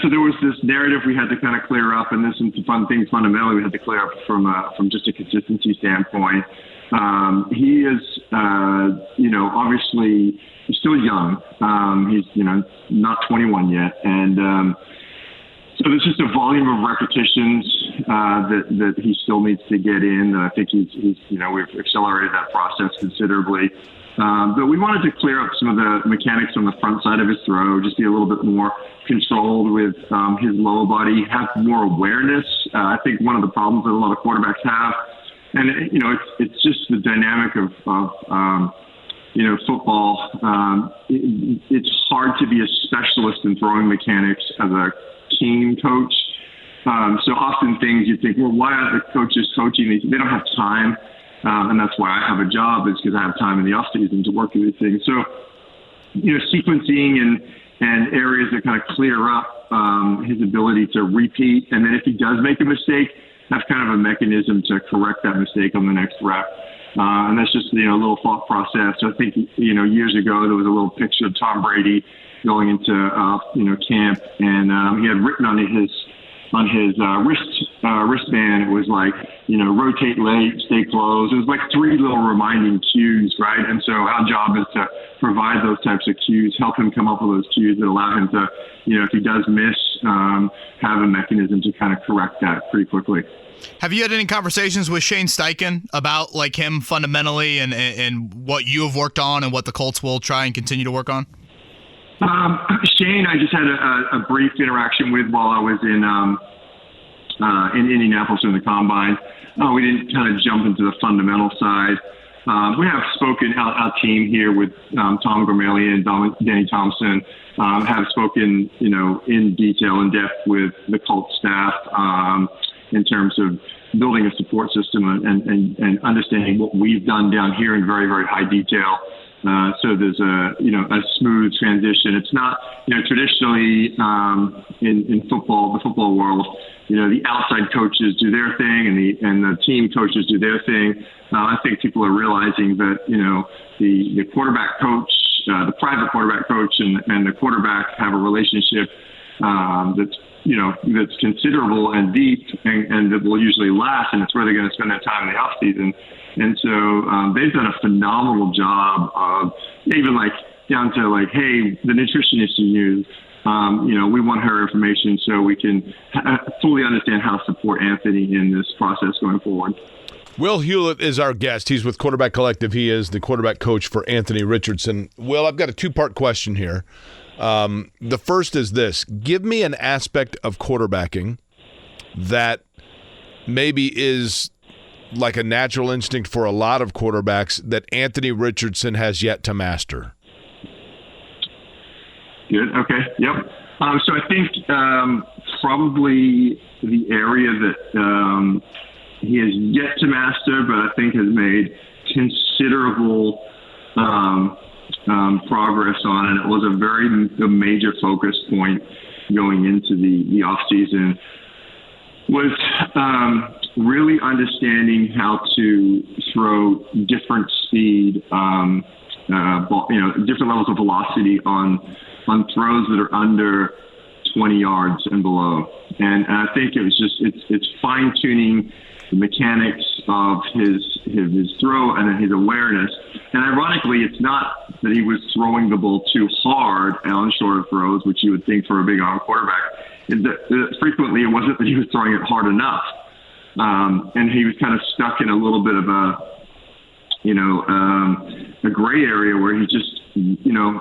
So there was this narrative we had to kind of clear up, and there's some fun things fundamentally we had to clear up from just a consistency standpoint. He is, obviously he's still young. He's, not 21 yet, and so there's just a volume of repetitions that he still needs to get in. I think he's we've accelerated that process considerably. But we wanted to clear up some of the mechanics on the front side of his throw, just be a little bit more controlled with his lower body, have more awareness. I think one of the problems that a lot of quarterbacks have, and it's just the dynamic of football. It's hard to be a specialist in throwing mechanics as a team coach. So often things you think, well, why are the coaches coaching these? They don't have time. And that's why I have a job, is because I have time in the off season to work through these things. So, sequencing and areas that kind of clear up his ability to repeat. And then if he does make a mistake, have kind of a mechanism to correct that mistake on the next rep. And that's just, a little thought process. I think, years ago, there was a little picture of Tom Brady going into, camp, and he had written on his wristband, it was like, rotate late, stay close. It was like 3 little reminding cues, right? And so our job is to provide those types of cues, help him come up with those cues that allow him to, if he does miss, have a mechanism to kind of correct that pretty quickly. Have you had any conversations with Shane Steichen about like him fundamentally and what you have worked on and what the Colts will try and continue to work on? Shane, I just had a brief interaction with while I was in Indianapolis in the Combine. We didn't kind of jump into the fundamental side. We have spoken, our team here with Tom Gramelian and Danny Thompson, have spoken, in detail, in depth with the Colts staff in terms of building a support system and understanding what we've done down here in very, very high detail. So there's a smooth transition. It's not, traditionally in football, the football world, the outside coaches do their thing and the team coaches do their thing. I think people are realizing that, the quarterback coach, the private quarterback coach and the quarterback have a relationship that's considerable and deep and that will usually last, and it's where they're going to spend their time in the off season. And so they've done a phenomenal job of even down to hey, the nutritionist you use, we want her information so we can fully understand how to support Antony in this process going forward. Will Hewlett is our guest. He's with Quarterback Collective. He is the quarterback coach for Antony Richardson. Will, I've got a 2-part question here. The first is this. Give me an aspect of quarterbacking that maybe is like a natural instinct for a lot of quarterbacks that Antony Richardson has yet to master. Good. Okay. Yep. So I think probably the area that he has yet to master, but I think has made considerable progress on, and it was a major focus point going into the off season, was really understanding how to throw different speed, different levels of velocity on throws that are under 20 yards and below. And I think it was it's fine tuning the mechanics of his throw and his awareness. And ironically, it's not that he was throwing the ball too hard on shorter throws, which you would think for a big arm quarterback. Frequently, it wasn't that he was throwing it hard enough. And he was kind of stuck in a little bit of a gray area where he just,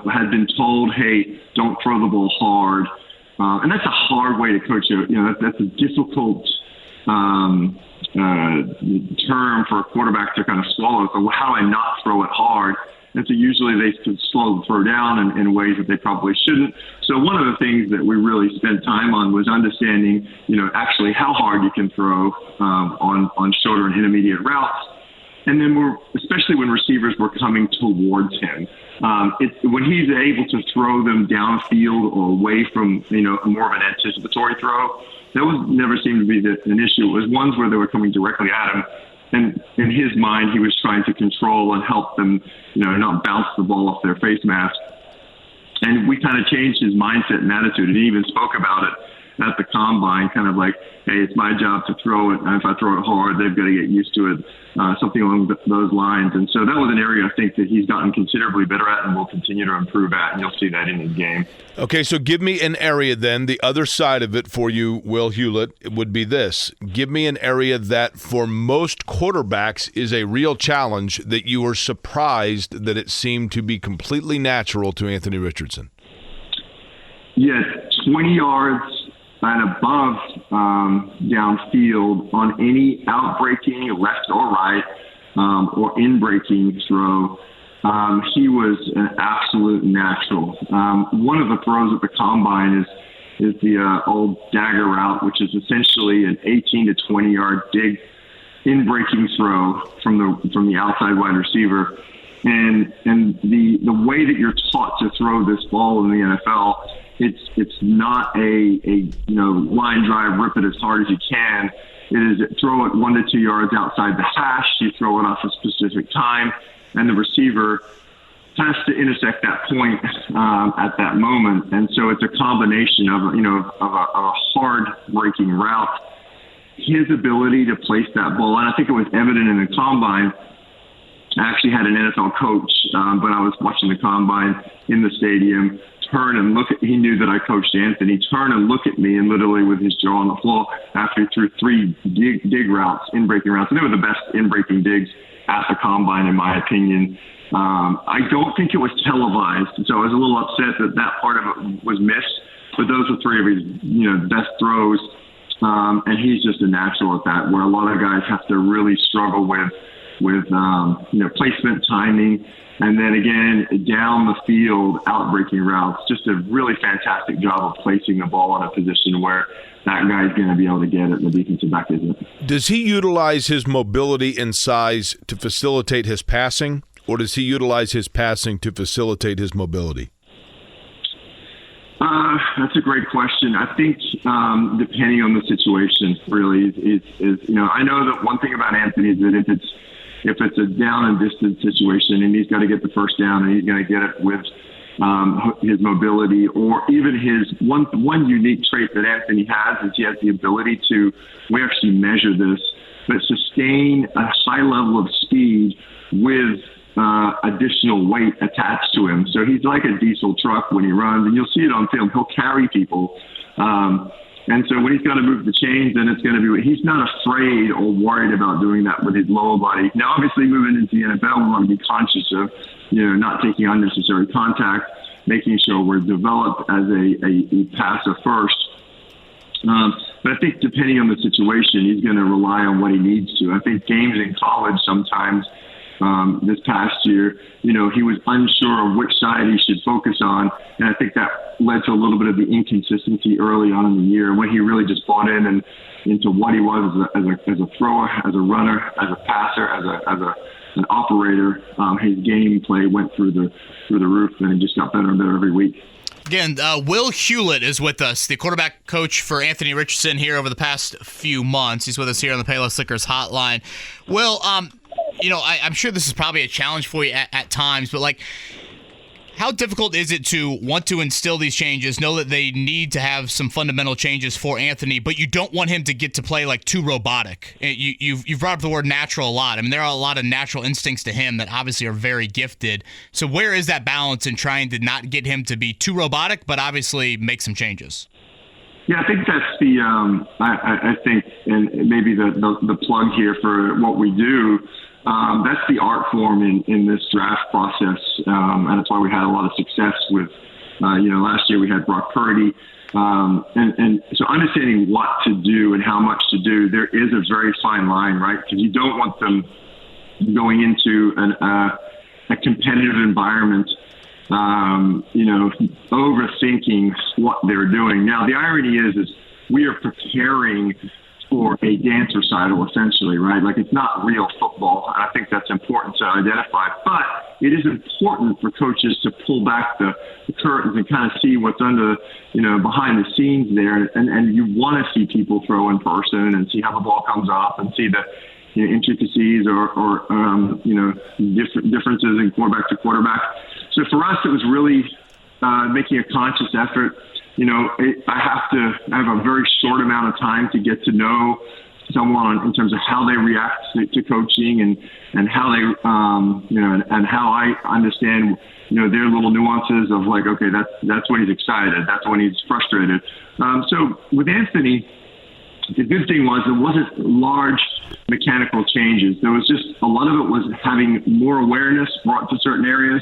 had been told, hey, don't throw the ball hard. And that's a hard way to coach that's a difficult term for a quarterback to kind of swallow. So how do I not throw it hard? And so usually they slow the throw down in ways that they probably shouldn't. So one of the things that we really spent time on was understanding, actually how hard you can throw on shorter and intermediate routes. And then especially when receivers were coming towards him, when he's able to throw them downfield or away from, more of an anticipatory throw, that never seemed to be an issue. It was ones where they were coming directly at him. And in his mind, he was trying to control and help them, not bounce the ball off their face mask. And we kind of changed his mindset and attitude. And he even spoke about it at the combine, kind of like, hey, it's my job to throw it. And if I throw it hard, they've got to get used to it, something along those lines. And so that was an area I think that he's gotten considerably better at and will continue to improve at. And you'll see that in his game. Okay, so give me an area then. The other side of it for you, Will Hewlett, would be this. Give me an area that for most quarterbacks is a real challenge that you were surprised that it seemed to be completely natural to Antony Richardson. Yes, 20 yards and above downfield on any out-breaking left or right or in-breaking throw. He was an absolute natural. One of the throws at the combine is the old dagger route, which is essentially an 18 to 20-yard dig in-breaking throw from the outside wide receiver. And the way that you're taught to throw this ball in the NFL, it's not a line drive, rip it as hard as you can. It is throw it 1 to 2 yards outside the hash. You throw it off a specific time, and the receiver has to intersect that point at that moment. And so it's a combination of a hard breaking route, his ability to place that ball, and I think it was evident in the combine. I actually had an NFL coach, but I was watching the combine in the stadium, turn and look at, he knew that I coached Antony, turn and look at me and literally with his jaw on the floor after he threw 3 dig routes, in-breaking routes. And they were the best in-breaking digs at the combine, in my opinion. I don't think it was televised, so I was a little upset that part of it was missed. But those were 3 of his, best throws. And he's just a natural at that, where a lot of guys have to really struggle with placement, timing, and then again down the field, out-breaking routes. Just a really fantastic job of placing the ball in a position where that guy's going to be able to get it and the defensive back isn't. Does he utilize his mobility and size to facilitate his passing, or does he utilize his passing to facilitate his mobility? That's a great question. I think depending on the situation, really, is I know that one thing about Antony is that if it's a down and distance situation and he's got to get the first down and he's going to get it with his mobility, or even his one unique trait that Antony has is he has the ability to, we actually measure this, but sustain a high level of speed with additional weight attached to him. So he's like a diesel truck when he runs, and you'll see it on film. He'll carry people. And so when he's got to move the chains, then it's going to be, he's not afraid or worried about doing that with his lower body. Now, obviously, moving into the NFL, we want to be conscious of, not taking unnecessary contact, making sure we're developed as a passer first. But I think depending on the situation, he's going to rely on what he needs to. I think games in college sometimes, this past year, he was unsure of which side he should focus on. And I think that led to a little bit of the inconsistency early on in the year when he really just bought in and into what he was as a thrower, as a runner, as a passer, as an operator. His game play went through the roof, and it just got better and better every week. Again, Will Hewlett is with us, the quarterback coach for Antony Richardson here over the past few months. He's with us here on the Payless Liquors hotline. Will, I'm sure this is probably a challenge for you at times, but how difficult is it to want to instill these changes, know that they need to have some fundamental changes for Antony, but you don't want him to get to play too robotic? You've brought up the word natural a lot. I mean, there are a lot of natural instincts to him that obviously are very gifted. So where is that balance in trying to not get him to be too robotic, but obviously make some changes? Yeah, I think that's the I think, and maybe the plug here for what we do. That's the art form in this draft process, and that's why we had a lot of success with, last year we had Brock Purdy, and so understanding what to do and how much to do, there is a very fine line, right? Because you don't want them going into a competitive environment, overthinking what they're doing. Now, the irony is we are preparing for a dance recital, essentially, right? It's not real football. I think that's important to identify. But it is important for coaches to pull back the curtains and kind of see what's under, behind the scenes there. And you want to see people throw in person and see how the ball comes off and see the intricacies or differences in quarterback to quarterback. So for us, it was really making a conscious effort. I have a very short amount of time to get to know someone in terms of how they react to coaching and how they, and how I understand, their little nuances of okay, that's when he's excited. That's when he's frustrated. So with Antony, the good thing was it wasn't large mechanical changes. There was just a lot of it was having more awareness brought to certain areas.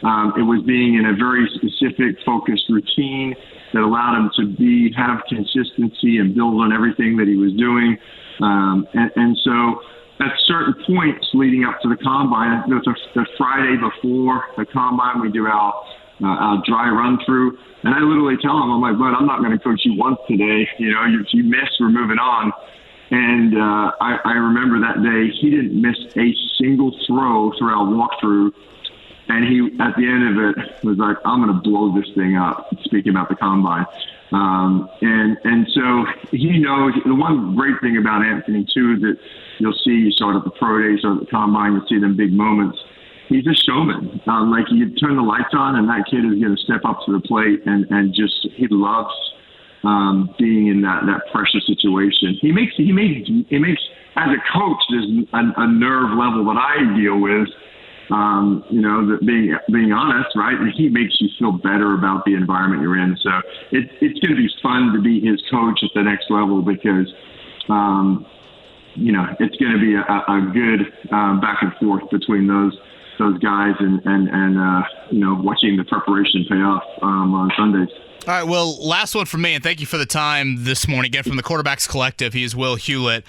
It was being in a very specific, focused routine that allowed him to have consistency and build on everything that he was doing. And so at certain points leading up to the combine, the Friday before the combine, we do our dry run through. And I literally tell him, I'm like, bud, I'm not going to coach you once today. If you miss, we're moving on. And I remember that day, he didn't miss a single throw through our walkthrough. And he, at the end of it, was like, I'm going to blow this thing up, speaking about the combine. And so he knows. The one great thing about Antony, too, is that you'll see, you saw it at the pro day, so at the combine, you'll see them big moments. He's a showman. You turn the lights on, and that kid is going to step up to the plate and just, he loves being in that pressure situation. He makes, as a coach, there's a nerve level that I deal with. That being honest, right? And he makes you feel better about the environment you're in. So it's going to be fun to be his coach at the next level because, it's going to be a good back and forth between those guys and watching the preparation pay off on Sundays. All right, well, last one from me, and thank you for the time this morning. Again, from the Quarterbacks Collective, he is Will Hewlett.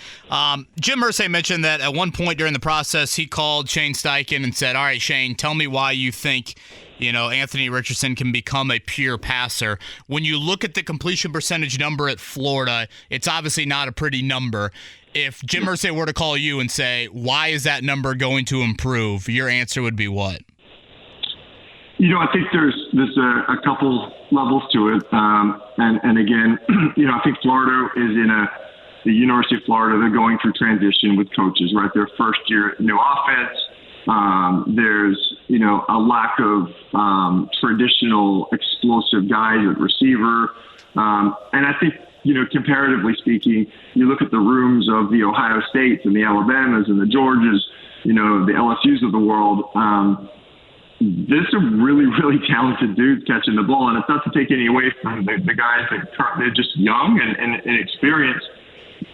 Jim Irsay mentioned that at one point during the process, he called Shane Steichen and said, all right, Shane, tell me why you think, Antony Richardson can become a pure passer. When you look at the completion percentage number at Florida, it's obviously not a pretty number. If Jim Irsay were to call you and say, why is that number going to improve, your answer would be what? I think there's a couple levels to it. And again, I think Florida is the University of Florida, they're going through transition with coaches, right? Their first year, new offense. There's, a lack of traditional explosive guys at receiver. And I think, comparatively speaking, you look at the rooms of the Ohio States and the Alabamas and the Georgias, the LSUs of the world. There's some really, really talented dudes catching the ball, and it's not to take any away from the guys that they're just young and inexperienced.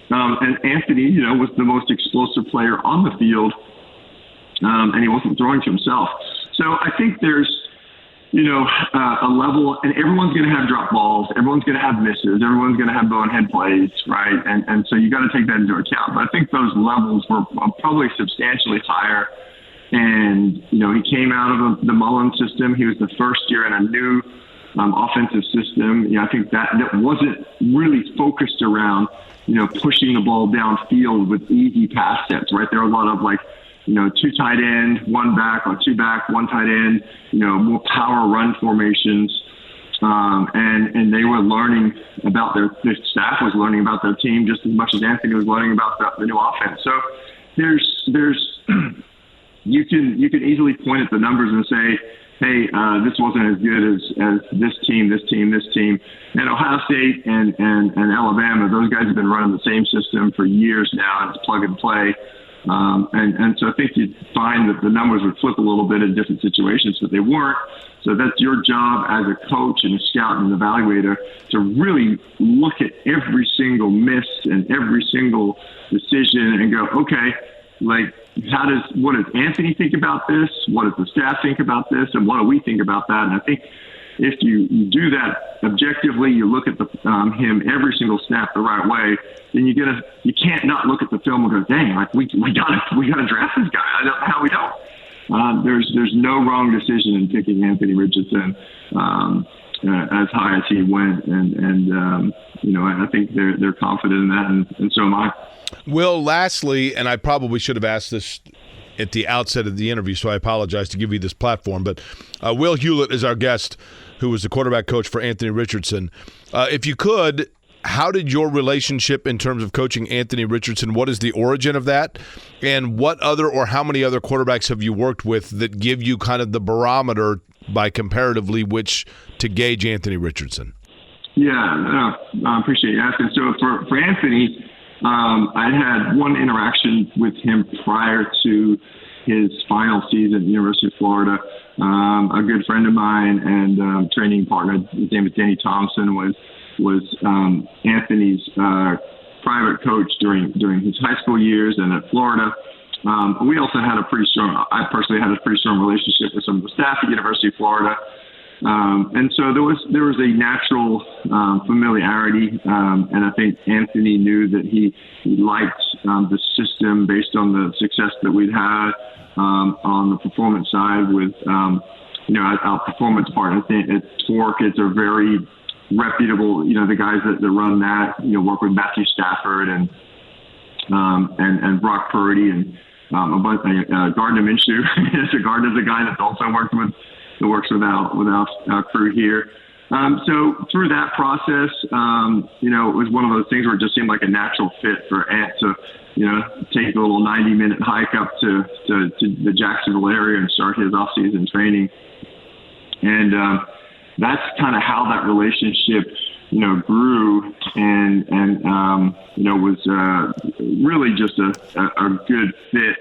And Antony, was the most explosive player on the field, and he wasn't throwing to himself. So I think there's, a level, and everyone's going to have drop balls, everyone's going to have misses, everyone's going to have bonehead plays, right? And so you got to take that into account. But I think those levels were probably substantially higher. And, he came out of the Mullen system. He was the first year in a new offensive system. I think that wasn't really focused around, pushing the ball downfield with easy pass sets, right? There are a lot of two tight end, one back, or two back, one tight end, more power run formations. and they were learning about their staff was learning about their team just as much as Antony was learning about the new offense. So there's you can easily point at the numbers and say, hey, this wasn't as good as this team. And Ohio State and Alabama, those guys have been running the same system for years now, and it's plug and play. And so I think you'd find that the numbers would flip a little bit in different situations, but they weren't. So that's your job as a coach and a scout and an evaluator to really look at every single miss and every single decision and go, okay, like, what does Antony think about this? What does the staff think about this? And what do we think about that? And I think if you do that objectively, you look at him every single snap the right way, then you can't not look at the film and go, dang, like we gotta draft this guy. I don't know how we don't. There's no wrong decision in picking Antony Richardson as high as he went, and I think they're confident in that, and so am I. Will, lastly, and I probably should have asked this at the outset of the interview, so I apologize to give you this platform, but Will Hewlett is our guest, who was the quarterback coach for Antony Richardson. If you could, how did your relationship in terms of coaching Antony Richardson, what is the origin of that? And what other or how many other quarterbacks have you worked with that give you kind of the barometer by comparatively which to gauge Antony Richardson? Yeah, I appreciate you asking. So for Antony, I had one interaction with him prior to his final season at the University of Florida. A good friend of mine and training partner, his name is Danny Thompson, was Antony's private coach during his high school years and at Florida. We also had I personally had a pretty strong relationship with some of the staff at University of Florida. And so there was a natural familiarity, and I think Antony knew that he liked the system based on the success that we'd had on the performance side with our performance part. I think at Torque, it's a very reputable, the guys that run that, work with Matthew Stafford and Brock Purdy and Gardner Minshew. Gardner's a guy that's also worked with our crew here. So through that process, it was one of those things where it just seemed like a natural fit for Ant to, take a little 90-minute hike up to the Jacksonville area and start his off-season training. And that's kind of how that relationship, grew and was really just a good fit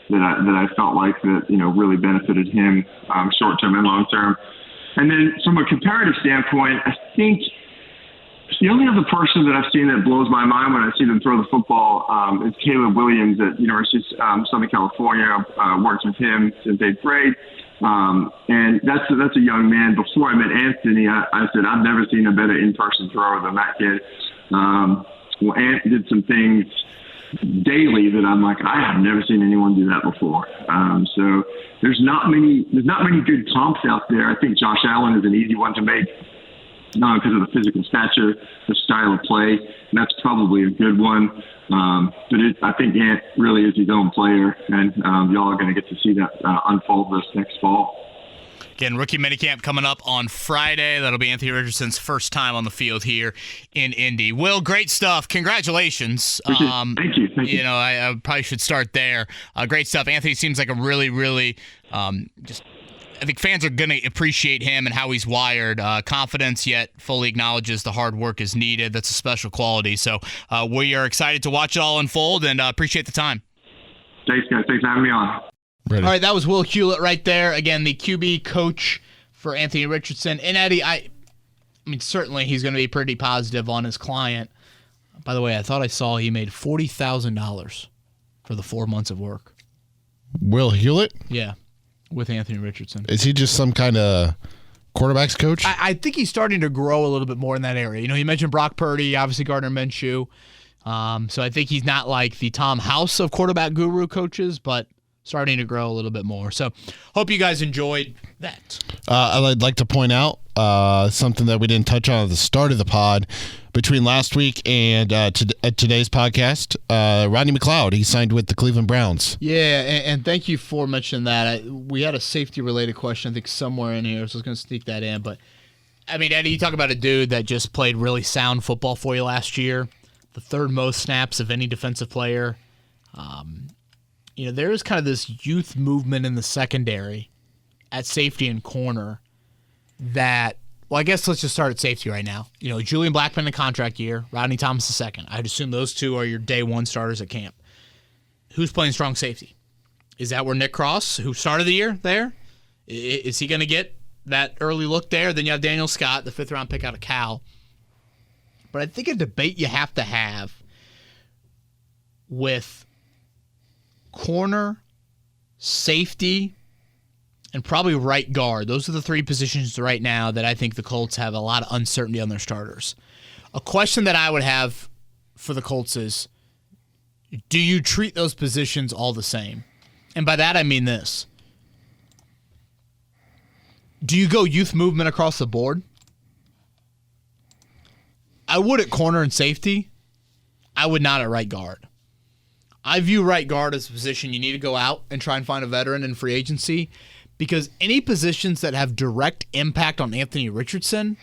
that I felt like that, really benefited him short-term and long-term. And then from a comparative standpoint, I think the only other person that I've seen that blows my mind when I see them throw the football is Caleb Williams at University of Southern California. Worked with him since 8th grade. And that's a young man. Before I met Antony, I said, I've never seen a better in-person thrower than that kid. Ant did some things daily that I'm like, I have never seen anyone do that before. So there's not many good comps out there. I think Josh Allen is an easy one to make, not because of the physical stature, the style of play, and that's probably a good one. But I think Ant really is his own player, and y'all are going to get to see that unfold this next fall. Again, rookie minicamp coming up on Friday. That'll be Antony Richardson's first time on the field here in Indy. Will, great stuff. Congratulations. Thank you. I probably should start there. Great stuff. Antony seems like a really, really I think fans are going to appreciate him and how he's wired. Confidence, yet fully acknowledges the hard work is needed. That's a special quality. So we are excited to watch it all unfold and appreciate the time. Thanks, guys. Thanks for having me on. Ready. All right, that was Will Hewlett right there. Again, the QB coach for Antony Richardson. And Eddie, I mean, certainly he's going to be pretty positive on his client. By the way, I thought I saw he made $40,000 for the 4 months of work. Will Hewlett? Yeah, with Antony Richardson. Is he just some kind of quarterbacks coach? I think he's starting to grow a little bit more in that area. You mentioned Brock Purdy, obviously Gardner Minshew. So I think he's not like the Tom House of quarterback guru coaches, but starting to grow a little bit more. So hope you guys enjoyed that. I'd like to point out something that we didn't touch on at the start of the pod. Between last week and today's podcast, Rodney McLeod, he signed with the Cleveland Browns. Yeah, and thank you for mentioning that. We had a safety-related question, I think, somewhere in here, so I was going to sneak that in. But I mean, Eddie, you talk about a dude that just played really sound football for you last year, the third most snaps of any defensive player. There is kind of this youth movement in the secondary at safety and corner that, well, I guess let's just start at safety right now. Julian Blackmon in a contract year, Rodney Thomas the second. I'd assume those two are your day one starters at camp. Who's playing strong safety? Is that where Nick Cross, who started the year there, is he going to get that early look there? Then you have Daniel Scott, the 5th-round pick out of Cal. But I think a debate you have to have with corner, safety, and probably right guard. Those are the three positions right now that I think the Colts have a lot of uncertainty on their starters. A question that I would have for the Colts is, do you treat those positions all the same? And by that I mean this. Do you go youth movement across the board? I would at corner and safety. I would not at right guard. I view right guard as a position you need to go out and try and find a veteran in free agency, because any positions that have direct impact on Antony Richardson,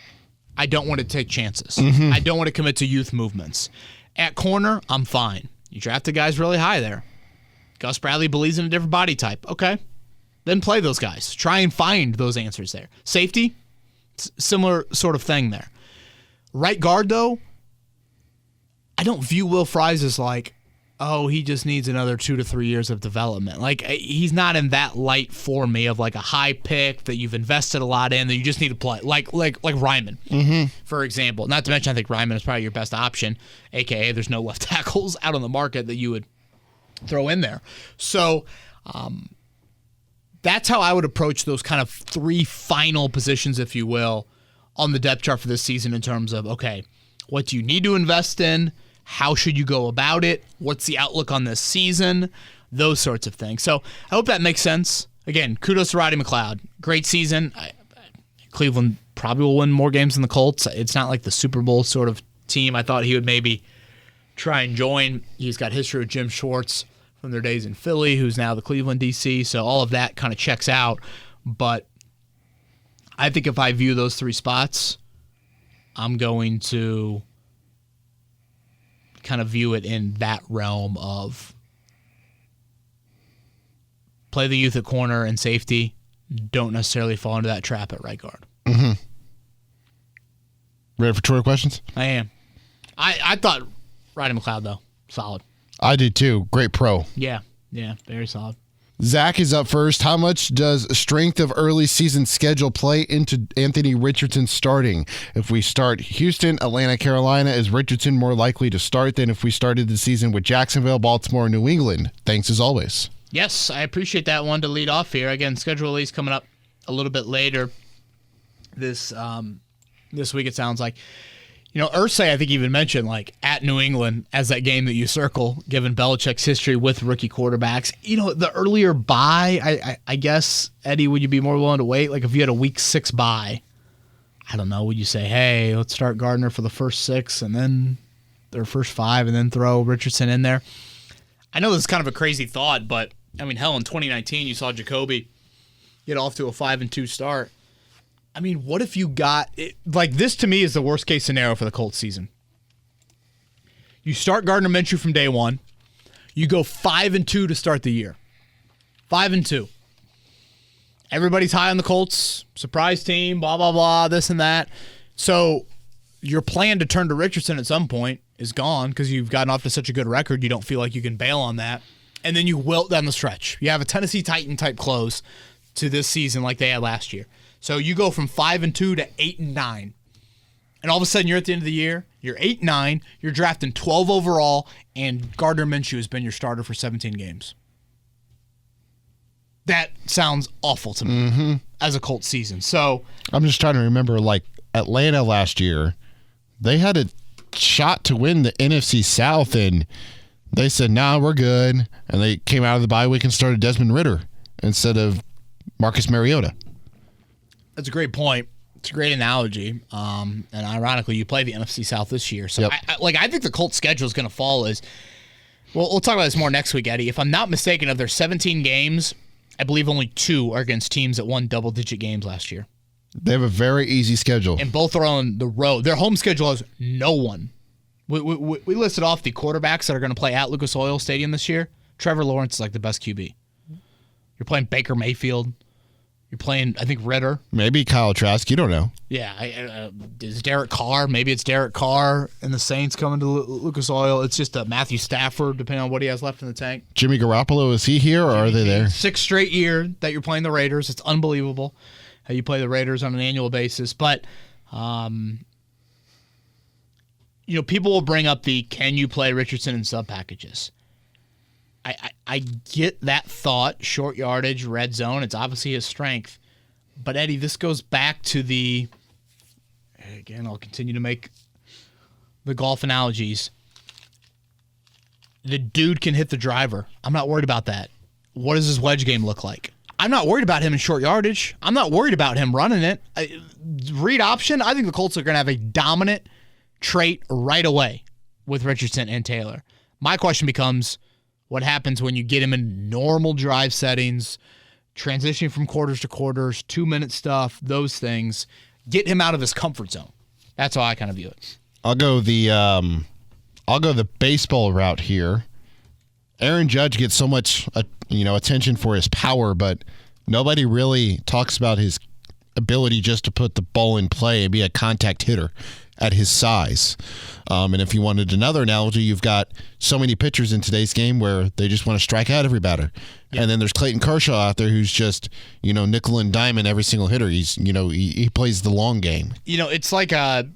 I don't want to take chances. I don't want to commit to youth movements. At corner, I'm fine. You drafted guys really high there. Gus Bradley believes in a different body type. Okay. Then play those guys. Try and find those answers there. Safety, similar sort of thing there. Right guard, though, I don't view Will Fries as like, oh, he just needs another 2 to 3 years of development. Like, he's not in that light for me of like a high pick that you've invested a lot in that you just need to play. Like Ryman, for example. Not to mention, I think Ryman is probably your best option, a.k.a. there's no left tackles out on the market that you would throw in there. So that's how I would approach those kind of three final positions, if you will, on the depth chart for this season in terms of, okay, what do you need to invest in? How should you go about it? What's the outlook on this season? Those sorts of things. So I hope that makes sense. Again, kudos to Roddy McLeod. Great season. Cleveland probably will win more games than the Colts. It's not like the Super Bowl sort of team I thought he would maybe try and join. He's got history with Jim Schwartz from their days in Philly, who's now the Cleveland DC. So all of that kind of checks out. But I think if I view those three spots, I'm going to kind of view it in that realm of play the youth at corner and safety. Don't necessarily fall into that trap at right guard. Ready for Twitter questions? I am. I thought Roddy McLeod, though, solid. I did too. Great pro. Yeah, very solid. Zach is up first. How much does strength of early season schedule play into Antony Richardson starting? If we start Houston, Atlanta, Carolina, is Richardson more likely to start than if we started the season with Jacksonville, Baltimore, New England? Thanks as always. Yes, I appreciate that one to lead off here. Again, schedule release coming up a little bit later this week, it sounds like. Irsay, I think, even mentioned, like, at New England as that game that you circle, given Belichick's history with rookie quarterbacks. The earlier bye, I guess, Eddie, would you be more willing to wait? Like, if you had a week 6 bye, I don't know, would you say, hey, let's start Gardner for the first 6 and then their first 5 and then throw Richardson in there? I know this is kind of a crazy thought, but, I mean, hell, in 2019, you saw Jacoby get off to a 5-2 start. I mean, what if you got it? Like, this to me is the worst case scenario for the Colts season. You start Gardner Minshew from day one. You go 5-2 to start the year. 5-2. Everybody's high on the Colts. Surprise team, blah, blah, blah, this and that. So your plan to turn to Richardson at some point is gone because you've gotten off to such a good record. You don't feel like you can bail on that. And then you wilt down the stretch. You have a Tennessee Titan type close to this season like they had last year. So you go from 5-2 to 8-9. And all of a sudden you're at the end of the year, you're 8-9, you're drafting 12 overall, and Gardner Minshew has been your starter for 17 games. That sounds awful to me as a Colts season. So I'm just trying to remember, like, Atlanta last year, they had a shot to win the NFC South, and they said, nah, we're good. And they came out of the bye week and started Desmond Ridder instead of Marcus Mariota. That's a great point. It's a great analogy. And ironically, you play the NFC South this year. So, Yep. I think the Colts schedule is going to fall as well. We'll talk about this more next week, Eddie. If I'm not mistaken, of their 17 games, I believe only 2 are against teams that won double-digit games last year. They have a very easy schedule. And both are on the road. Their home schedule has no one. We listed off the quarterbacks that are going to play at Lucas Oil Stadium this year. Trevor Lawrence is like the best QB. You're playing Baker Mayfield. You're playing, I think, Ritter. Maybe Kyle Trask. You don't know. Yeah. Is Derek Carr? Maybe it's Derek Carr and the Saints coming to Lucas Oil. It's just Matthew Stafford, depending on what he has left in the tank. Jimmy Garoppolo, is he here or are they there? 6th straight year that you're playing the Raiders. It's unbelievable how you play the Raiders on an annual basis. But, people will bring up can you play Richardson in sub packages? I get that thought, short yardage, red zone. It's obviously his strength. But, Eddie, this goes back to again, I'll continue to make the golf analogies. The dude can hit the driver. I'm not worried about that. What does his wedge game look like? I'm not worried about him in short yardage. I'm not worried about him running it. Read option, I think the Colts are going to have a dominant trait right away with Richardson and Taylor. My question becomes, what happens when you get him in normal drive settings, transitioning from quarters to quarters, 2-minute stuff, those things? Get him out of his comfort zone. That's how I kind of view it. I'll go the baseball route here. Aaron Judge gets so much attention for his power, but nobody really talks about his ability just to put the ball in play and be a contact hitter at his size. And if you wanted another analogy, you've got so many pitchers in today's game where they just want to strike out every batter. Yeah. And then there's Clayton Kershaw out there who's just, nickel and diamond every single hitter. He's, he plays the long game. It's like an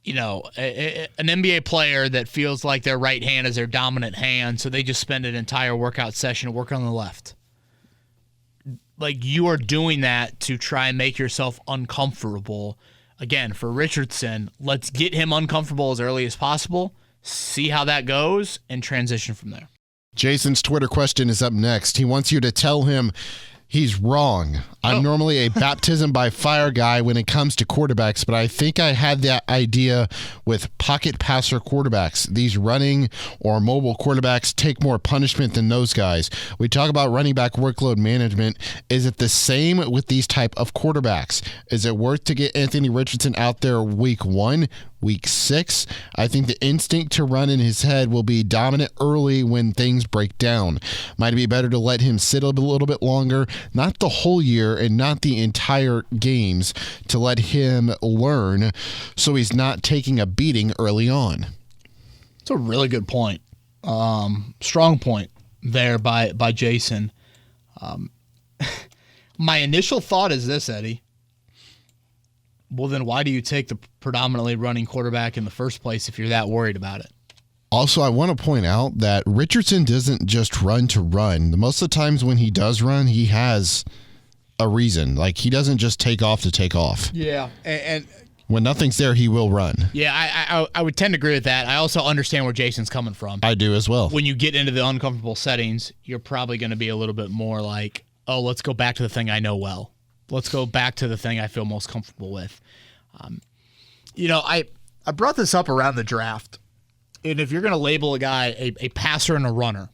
NBA player that feels like their right hand is their dominant hand, so they just spend an entire workout session working on the left. Like, you are doing that to try and make yourself uncomfortable. Again, for Richardson, let's get him uncomfortable as early as possible, see how that goes, and transition from there. Jason's Twitter question is up next. He wants you to tell him he's wrong. I'm normally a baptism by fire guy when it comes to quarterbacks, but I think I had that idea with pocket passer quarterbacks. These running or mobile quarterbacks take more punishment than those guys. We talk about running back workload management. Is it the same with these type of quarterbacks? Is it worth to get Anthony Richardson out there week 1? Week 6, I think the instinct to run in his head will be dominant early when things break down. Might it be better to let him sit a little bit longer, not the whole year and not the entire games, to let him learn so he's not taking a beating early on? It's a really good point. Strong point there by Jason. My initial thought is this, Eddie. Well, then why do you take the predominantly running quarterback in the first place if you're that worried about it? Also, I want to point out that Richardson doesn't just run to run. Most of the times when he does run, he has a reason. Like, he doesn't just take off to take off. Yeah, and when nothing's there, he will run. Yeah, I would tend to agree with that. I also understand where Jason's coming from. I do as well. When you get into the uncomfortable settings, you're probably going to be a little bit more like, oh, let's go back to the thing I know well. Let's go back to the thing I feel most comfortable with. I brought this up around the draft. And if you're going to label a guy a passer and a runner,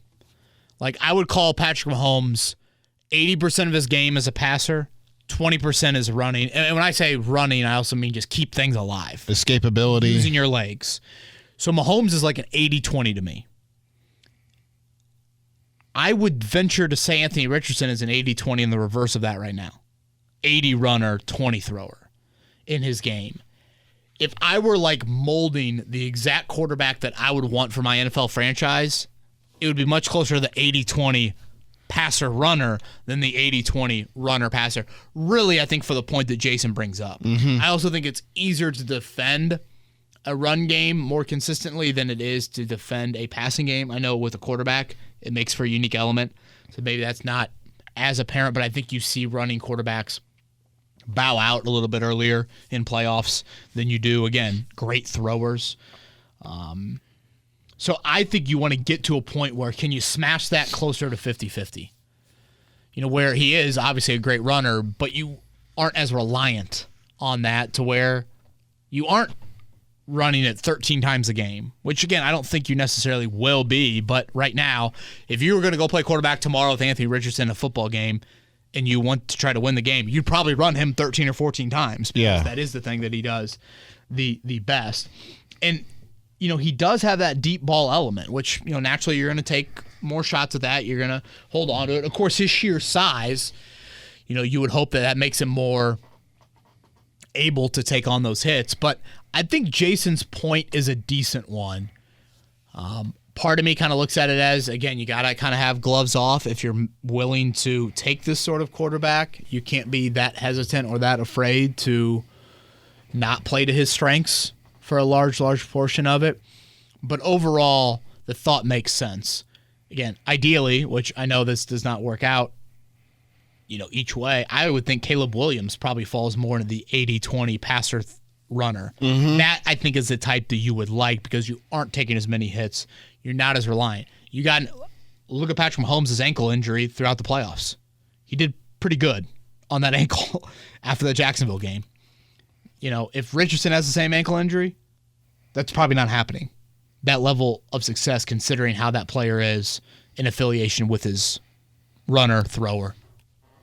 like, I would call Patrick Mahomes 80% of his game as a passer, 20% is running. And when I say running, I also mean just keep things alive. Escapability. Using your legs. So Mahomes is like an 80-20 to me. I would venture to say Anthony Richardson is an 80-20 in the reverse of that right now. 80 runner, 20 thrower in his game. If I were like molding the exact quarterback that I would want for my NFL franchise, it would be much closer to the 80-20 passer runner than the 80-20 runner passer. Really, I think for the point that Jason brings up. Mm-hmm. I also think it's easier to defend a run game more consistently than it is to defend a passing game. I know with a quarterback, it makes for a unique element. So maybe that's not as apparent, but I think you see running quarterbacks bow out a little bit earlier in playoffs than you do, again, great throwers. So I think you want to get to a point where can you smash that closer to 50-50? Where he is obviously a great runner, but you aren't as reliant on that to where you aren't running it 13 times a game, which, again, I don't think you necessarily will be. But right now, if you were going to go play quarterback tomorrow with Anthony Richardson in a football game, and you want to try to win the game, you'd probably run him 13 or 14 times. Because that is the thing that he does the best. And, he does have that deep ball element, which, naturally you're going to take more shots at that. You're going to hold on to it. Of course, his sheer size, you would hope that makes him more able to take on those hits. But I think Jason's point is a decent one. Part of me kind of looks at it as, again, you got to kind of have gloves off if you're willing to take this sort of quarterback. You can't be that hesitant or that afraid to not play to his strengths for a large portion of it. But overall, the thought makes sense. Again, ideally, which I know this does not work out, each way, I would think Caleb Williams probably falls more into the 80-20 passer runner. Mm-hmm. That, I think, is the type that you would like because you aren't taking as many hits. You're not as reliant. Look at Patrick Mahomes' ankle injury throughout the playoffs. He did pretty good on that ankle after the Jacksonville game. If Richardson has the same ankle injury, that's probably not happening. That level of success, considering how that player is in affiliation with his runner, thrower,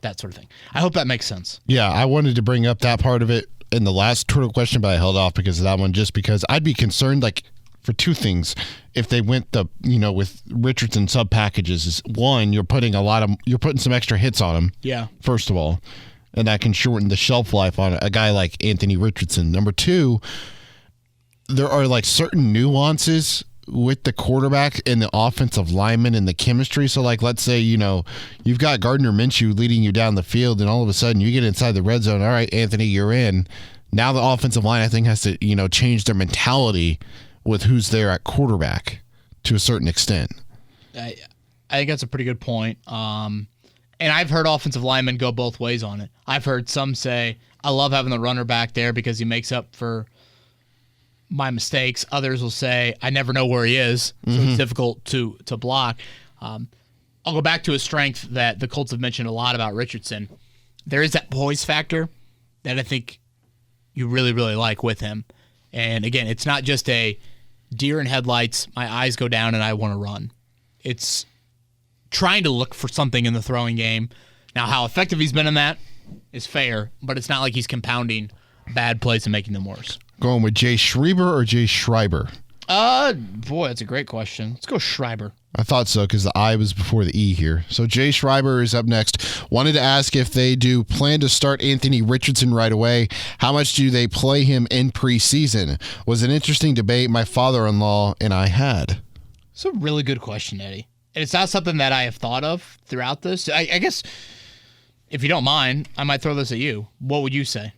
that sort of thing. I hope that makes sense. Yeah, I wanted to bring up that part of it in the last turtle question, but I held off because of that one, just because I'd be concerned, for two things. If they went with Richardson sub packages, is one, you're putting some extra hits on him. Yeah. First of all, and that can shorten the shelf life on a guy like Antony Richardson. Number two, there are certain nuances with the quarterback and the offensive lineman and the chemistry. So let's say, you've got Gardner Minshew leading you down the field and all of a sudden you get inside the red zone. All right, Anthony, you're in. Now the offensive line, I think, has to, change their mentality with who's there at quarterback to a certain extent. I think that's a pretty good point. And I've heard offensive linemen go both ways on it. I've heard some say, I love having the runner back there because he makes up for my mistakes. Others will say, I never know where he is, so it's difficult to block. I'll go back to a strength that the Colts have mentioned a lot about Richardson. There is that poise factor that I think you really, really like with him. And again, it's not just a deer in headlights, my eyes go down and I want to run. It's trying to look for something in the throwing game. Now, how effective he's been in that is fair, but it's not like he's compounding bad plays and making them worse. Going with Jay Schreiber or Jay Schreiber? Boy, that's a great question. Let's go Schreiber. I thought so because the I was before the E here. So Jay Schreiber is up next. Wanted to ask if they do plan to start Anthony Richardson right away. How much do they play him in preseason? Was an interesting debate my father-in-law and I had. It's a really good question, Eddie. And it's not something that I have thought of throughout this. I guess, if you don't mind, I might throw this at you. What would you say?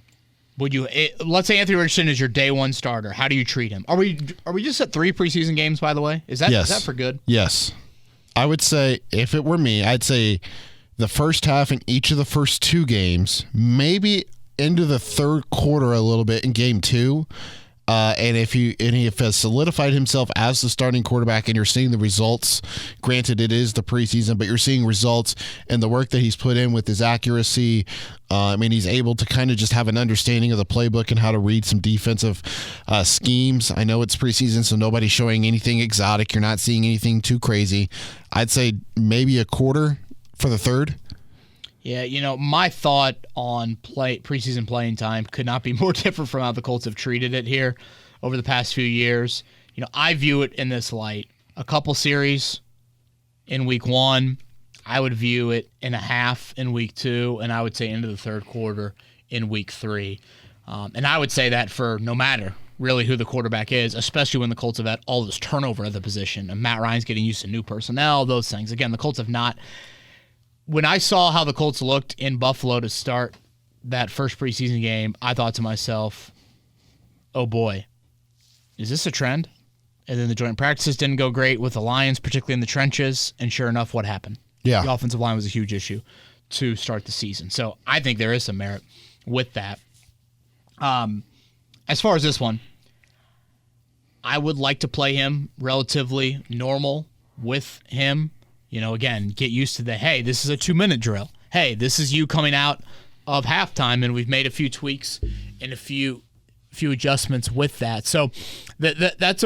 Let's say Anthony Richardson is your day one starter. How do you treat him? Are we just at 3 preseason games, by the way? Is that for good? Yes. I would say, if it were me, I'd say the first half in each of the first 2 games, maybe into the third quarter a little bit in game 2. And if he has solidified himself as the starting quarterback and you're seeing the results, granted it is the preseason, but you're seeing results and the work that he's put in with his accuracy. He's able to kind of just have an understanding of the playbook and how to read some defensive schemes. I know it's preseason, so nobody's showing anything exotic. You're not seeing anything too crazy. I'd say maybe a quarter for the third. Yeah, my thought on preseason playing time could not be more different from how the Colts have treated it here over the past few years. I view it in this light. A couple series in week 1, I would view it in a half in week 2, and I would say into the third quarter in week 3. And I would say that for no matter really who the quarterback is, especially when the Colts have had all this turnover at the position, and Matt Ryan's getting used to new personnel, those things. Again, the Colts have not... When I saw how the Colts looked in Buffalo to start that first preseason game, I thought to myself, oh boy, is this a trend? And then the joint practices didn't go great with the Lions, particularly in the trenches, and sure enough, what happened? Yeah. The offensive line was a huge issue to start the season. So I think there is some merit with that. As far as this one, I would like to play him relatively normal with him. Again, get used to hey, this is a 2-minute drill. Hey, this is you coming out of halftime, and we've made a few tweaks and a few adjustments with that. So that's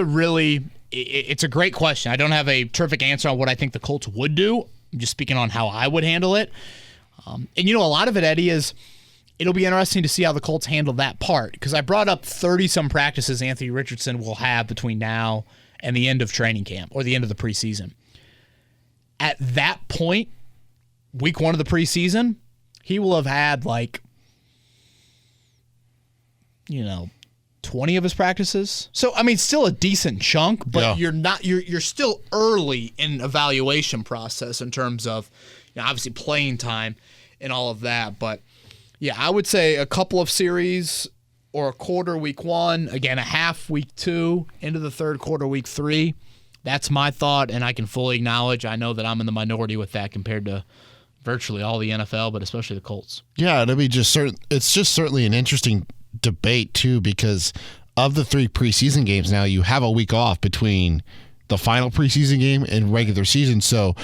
it's a great question. I don't have a terrific answer on what I think the Colts would do. I'm just speaking on how I would handle it. And, a lot of it, Eddie, is it'll be interesting to see how the Colts handle that part, because I brought up 30-some practices Antony Richardson will have between now and the end of training camp or the end of the preseason. At that point, week 1 of the preseason, he will have had 20 of his practices. So, still a decent chunk, but you're still early in evaluation process in terms of, obviously playing time and all of that. But yeah, I would say a couple of series or a quarter week 1, again, a half week 2, into the third quarter week 3. That's my thought, and I can fully acknowledge, I know that I'm in the minority with that compared to virtually all the NFL, but especially the Colts. Yeah, it's just certainly an interesting debate too, because of the 3 preseason games now, you have a week off between the final preseason game and regular season. So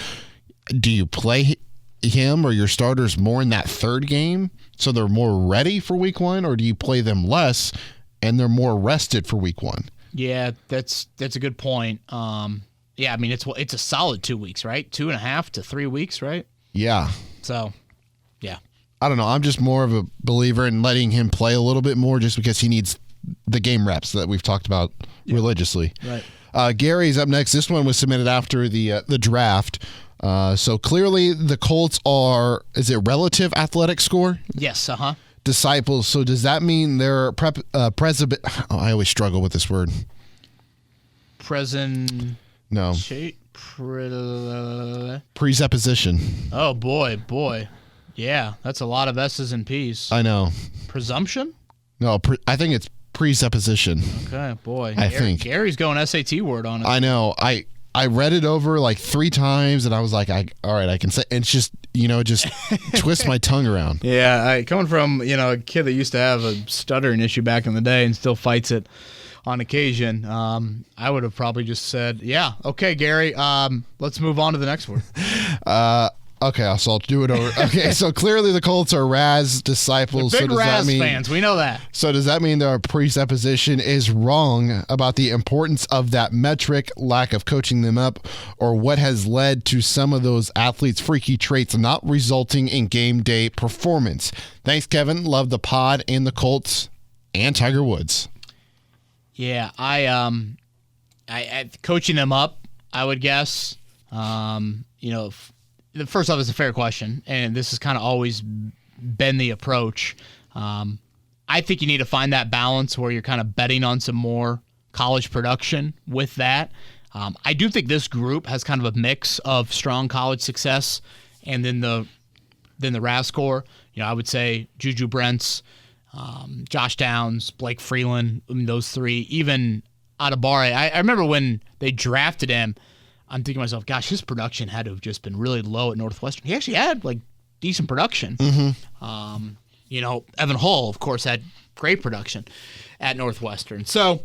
do you play him or your starters more in that third game so they're more ready for week 1, or do you play them less and they're more rested for week 1? Yeah, that's a good point. It's a solid 2 weeks, right? 2.5 to 3 weeks, right? Yeah. So, yeah. I don't know. I'm just more of a believer in letting him play a little bit more, just because he needs the game reps that we've talked about religiously. Right. Gary's up next. This one was submitted after the draft. So clearly the Colts are, is it relative athletic score? Yes, Disciples. So does that mean they're I always struggle with this word. No. Presupposition. Oh, boy. Yeah, that's a lot of S's and P's. I know. Presumption? No, I think it's presupposition. Okay, boy. I think. Gary's going SAT word on it. I know. I read it over 3 times, and I was like, all right, I can say. And it's just, just twist my tongue around. Yeah, coming from, a kid that used to have a stuttering issue back in the day and still fights it on occasion, I would have probably just said, yeah, okay, Gary, let's move on to the next word. Okay, so I'll do it over. Okay, so clearly the Colts are Raz disciples. They're big so Raz fans. We know that. So does that mean their presupposition is wrong about the importance of that metric, lack of coaching them up, or what has led to some of those athletes' freaky traits not resulting in game day performance? Thanks, Kevin. Love the pod and the Colts and Tiger Woods. Yeah, I coaching them up, I would guess. First off, it's a fair question, and this has kind of always been the approach. I think you need to find that balance where you're kind of betting on some more college production with that. I do think this group has kind of a mix of strong college success and then the RAS score. I would say Juju Brents, Josh Downs, Blake Freeland, those 3, even Adebawore. I remember when they drafted him, I'm thinking to myself, gosh, his production had to have just been really low at Northwestern. He actually had decent production. Mm-hmm. Evan Hull, of course, had great production at Northwestern. So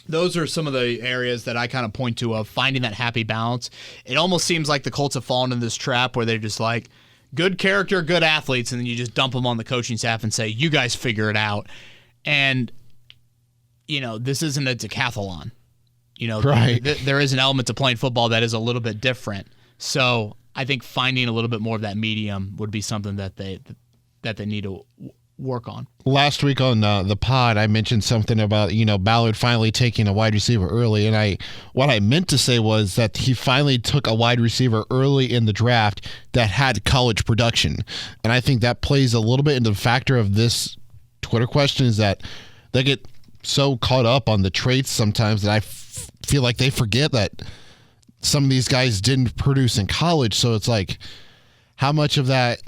those are some of the areas that I kind of point to of finding that happy balance. It almost seems like the Colts have fallen into this trap where they're just like, good character, good athletes, and then you just dump them on the coaching staff and say, you guys figure it out. And, this isn't a decathlon. Right. There is an element to playing football that is a little bit different. So I think finding a little bit more of that medium would be something that they need to work on. Last week on the pod, I mentioned something about, Ballard finally taking a wide receiver early. And what I meant to say was that he finally took a wide receiver early in the draft that had college production. And I think that plays a little bit into the factor of this Twitter question, is that they get so caught up on the traits sometimes that I feel like they forget that some of these guys didn't produce in college. So it's like, how much of that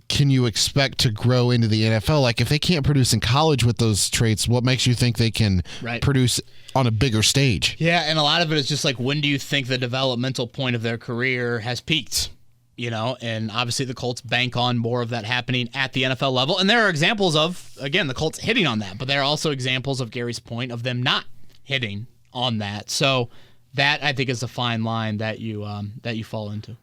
can you expect to grow into the NFL? Like, if they can't produce in college with those traits, what makes you think they can produce on a bigger stage? Yeah, and a lot of it is just like, when do you think the developmental point of their career has peaked? And obviously the Colts bank on more of that happening at the NFL level. And there are examples of, again, the Colts hitting on that, but there are also examples of Gary's point of them not hitting on that. So that, I think, is a fine line that you fall into.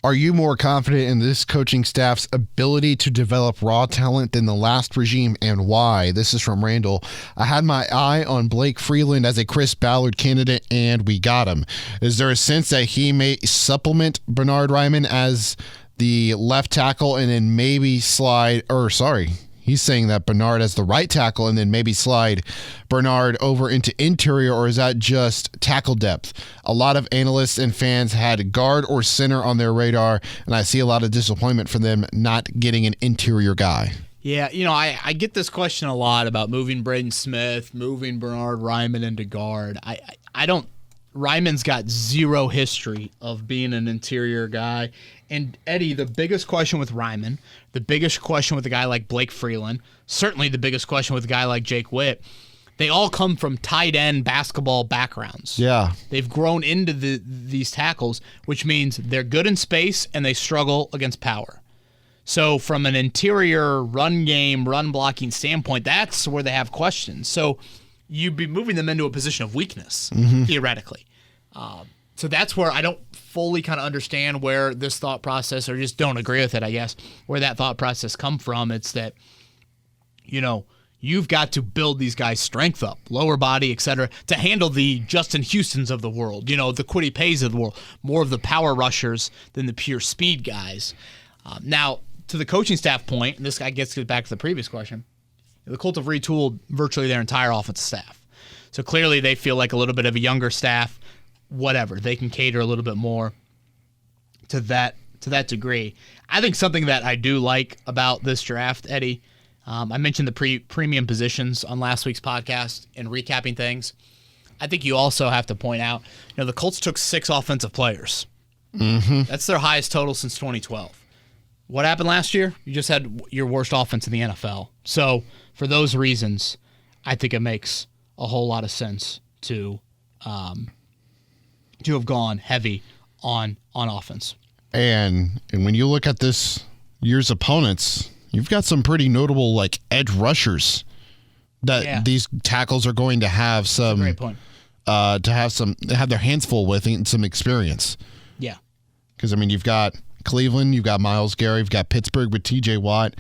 Are you more confident in this coaching staff's ability to develop raw talent than the last regime, and why? This is from Randall. I had my eye on Blake Freeland as a Chris Ballard candidate, and we got him. Is there a sense that he may supplement Bernhard Raimann as the left tackle and then maybe slide, or sorry, he's saying that Bernard as the right tackle and then maybe slide Bernard over into interior, or is that just tackle depth? A lot of analysts and fans had guard or center on their radar, and I see a lot of disappointment for them not getting an interior guy. Yeah, I get this question a lot about moving Braden Smith, moving Bernard Ryman into guard. I don't. Ryman's got zero history of being an interior guy. And Eddie, the biggest question with Ryman, the biggest question with a guy like Blake Freeland, certainly the biggest question with a guy like Jake Witt, they all come from tight end basketball backgrounds. Yeah. They've grown into these tackles, which means they're good in space and they struggle against power. So from an interior run game, run blocking standpoint, that's where they have questions. So you'd be moving them into a position of weakness, theoretically. So that's where I don't fully kind of understand where this thought process, or just don't agree with it, I guess, where that thought process come from. It's that, you've got to build these guys' strength up, lower body, et cetera, to handle the Justin Houstons of the world, the Kwity Payes of the world, more of the power rushers than the pure speed guys. Now, to the coaching staff point, and this guy gets back to the previous question, the Colts have retooled virtually their entire offensive staff. So clearly they feel like a little bit of a younger staff, whatever. They can cater a little bit more to that degree. I think something that I do like about this draft, Eddie, I mentioned the premium positions on last week's podcast and recapping things. I think you also have to point out, the Colts took 6 offensive players. That's their highest total since 2012. What happened last year? You just had your worst offense in the NFL. So for those reasons, I think it makes a whole lot of sense to have gone heavy on offense. And when you look at this year's opponents, you've got some pretty notable edge rushers that these tackles are going to have some. Great point. Have their hands full with and some experience. Yeah. Because you've got Cleveland, you've got Myles Garrett, you've got Pittsburgh with T.J. Watt,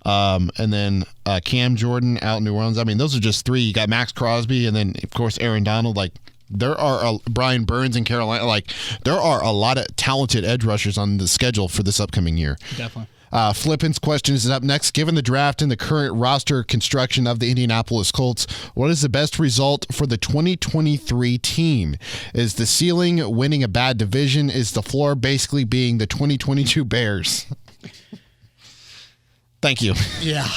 and then Cam Jordan out in New Orleans. Those are just 3. You got Max Crosby, and then of course Aaron Donald. There are Brian Burns in Carolina. There are a lot of talented edge rushers on the schedule for this upcoming year. Definitely. Flippin's question is up next. Given the draft and the current roster construction of the Indianapolis Colts, what is the best result for the 2023 team? Is the ceiling winning a bad division? Is the floor basically being the 2022 Bears? Thank you. Yeah.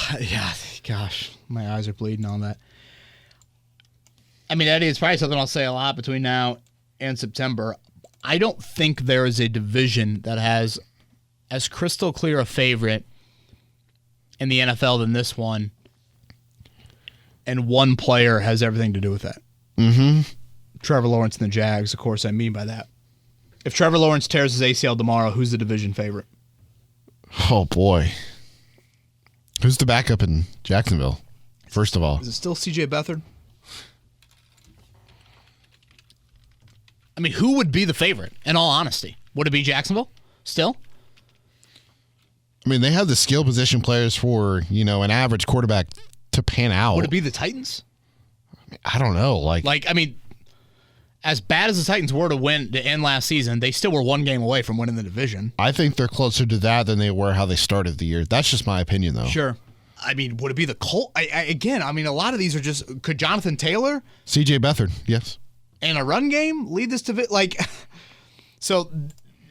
Gosh, my eyes are bleeding on that. Eddie, it's probably something I'll say a lot between now and September. I don't think there is a division that has as crystal clear a favorite in the NFL than this one, and one player has everything to do with that. Trevor Lawrence and the Jags, of course I mean by that. If Trevor Lawrence tears his ACL tomorrow, who's the division favorite? Oh, boy. Who's the backup in Jacksonville, first of all? Is it still C.J. Beathard? Who would be the favorite, in all honesty? Would it be Jacksonville still? They have the skill position players for, an average quarterback to pan out. Would it be the Titans? I don't know. As bad as the Titans were to end last season, they still were 1 game away from winning the division. I think they're closer to that than they were how they started the year. That's just my opinion, though. Sure. Would it be the Colts? Again, a lot of these are just, could Jonathan Taylor? C.J. Beathard, yes. And a run game lead this to so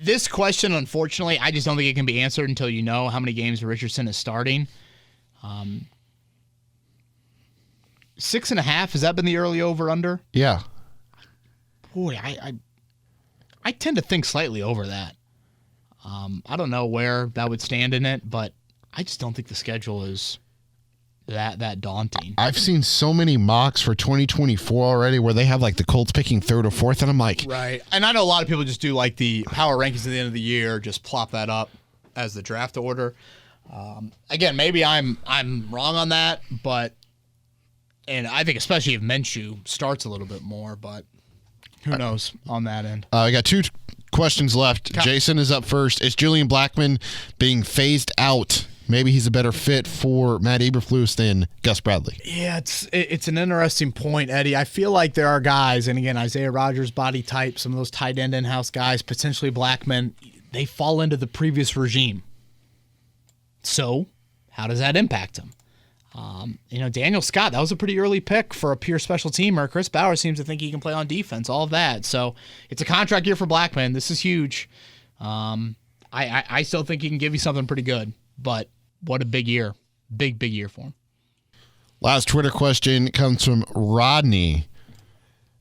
this question, unfortunately, I just don't think it can be answered until you know how many games Richardson is starting. 6.5, has that been the early over under? Yeah. Boy, I tend to think slightly over that. I don't know where that would stand in it, but I just don't think the schedule is that daunting. I've seen so many mocks for 2024 already where they have the Colts picking 3rd or 4th, and I'm like, right. And I know a lot of people just do the power rankings at the end of the year, just plop that up as the draft order. Again, maybe I'm wrong on that, and I think especially if Minshew starts a little bit more, but who knows on that end. I got 2 questions left. Jason is up first. Is Julian Blackmon being phased out? Maybe he's a better fit for Matt Eberflus than Gus Bradley. Yeah, it's an interesting point, Eddie. I feel like there are guys, and again, Isaiah Rodgers body type, some of those tight end in-house guys, potentially Blackmon. they fall into the previous regime. So how does that impact him? Daniel Scott, that was a pretty early pick for a pure special teamer. Chris Bauer seems to think he can play on defense, all of that. So it's a contract year for Blackman. This is huge. I still think he can give you something pretty good, but what a big year. Big year for him. Last Twitter question comes from Rodney.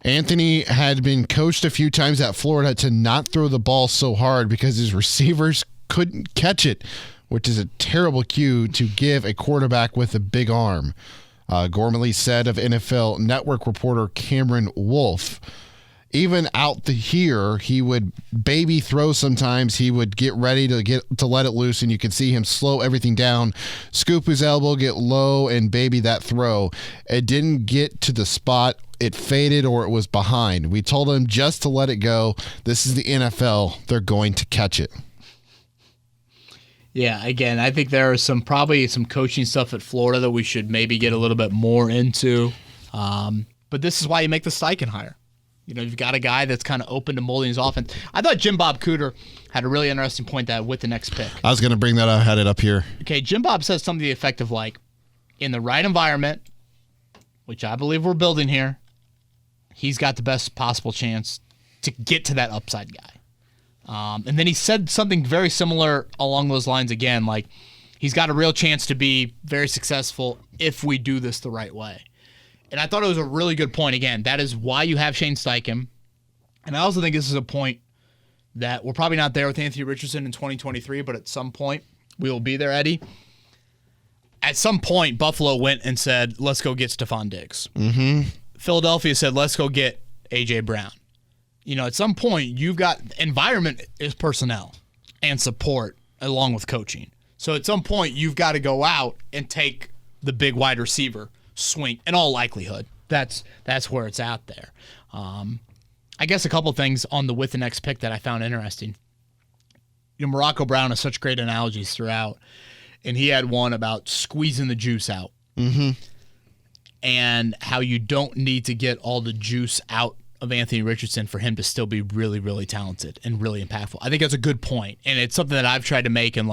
Antony had been coached a few times at Florida to not throw the ball so hard because his receivers couldn't catch it, which is a terrible cue to give a quarterback with a big arm. Gormley said of NFL Network reporter Cameron Wolfe. Even out here, he would baby throw sometimes. He would get ready to let it loose, and you could see him slow everything down, scoop his elbow, get low, and baby that throw. It didn't get to the spot. It faded or it was behind. We told him just to let it go. This is the NFL. They're going to catch it. Yeah, again, I think there is probably some coaching stuff at Florida that we should maybe get a little bit more into. But this is why you make the Steichen hire. You've got a guy that's kind of open to molding his offense. I thought Jim Bob Cooter had a really interesting point that with the next pick. I was going to bring that up. I had it up here. Okay, Jim Bob says something to the effect of like, in the right environment, which I believe we're building here, he's got the best possible chance to get to that upside guy. And then he said something very similar along those lines again, like he's got a real chance to be very successful if we do this the right way. And I thought it was a really good point. Again, that is why you have Shane Steichen. And I also think this is a point that we're probably not there with Anthony Richardson in 2023, but at some point we will be there, Eddie. At some point, Buffalo went and said, let's go get Stephon Diggs. Mm-hmm. Philadelphia said, let's go get A.J. Brown. At some point, you've got environment is personnel and support along with coaching. So at some point, you've got to go out and take the big wide receiver swing. In all likelihood, that's where it's out there. I guess a couple things on with the next pick that I found interesting. Morocco Brown has such great analogies throughout, and he had one about squeezing the juice out. Mm-hmm. And how you don't need to get all the juice out of Anthony Richardson for him to still be really, really talented and really impactful. I think that's a good point, and it's something that I've tried to make. And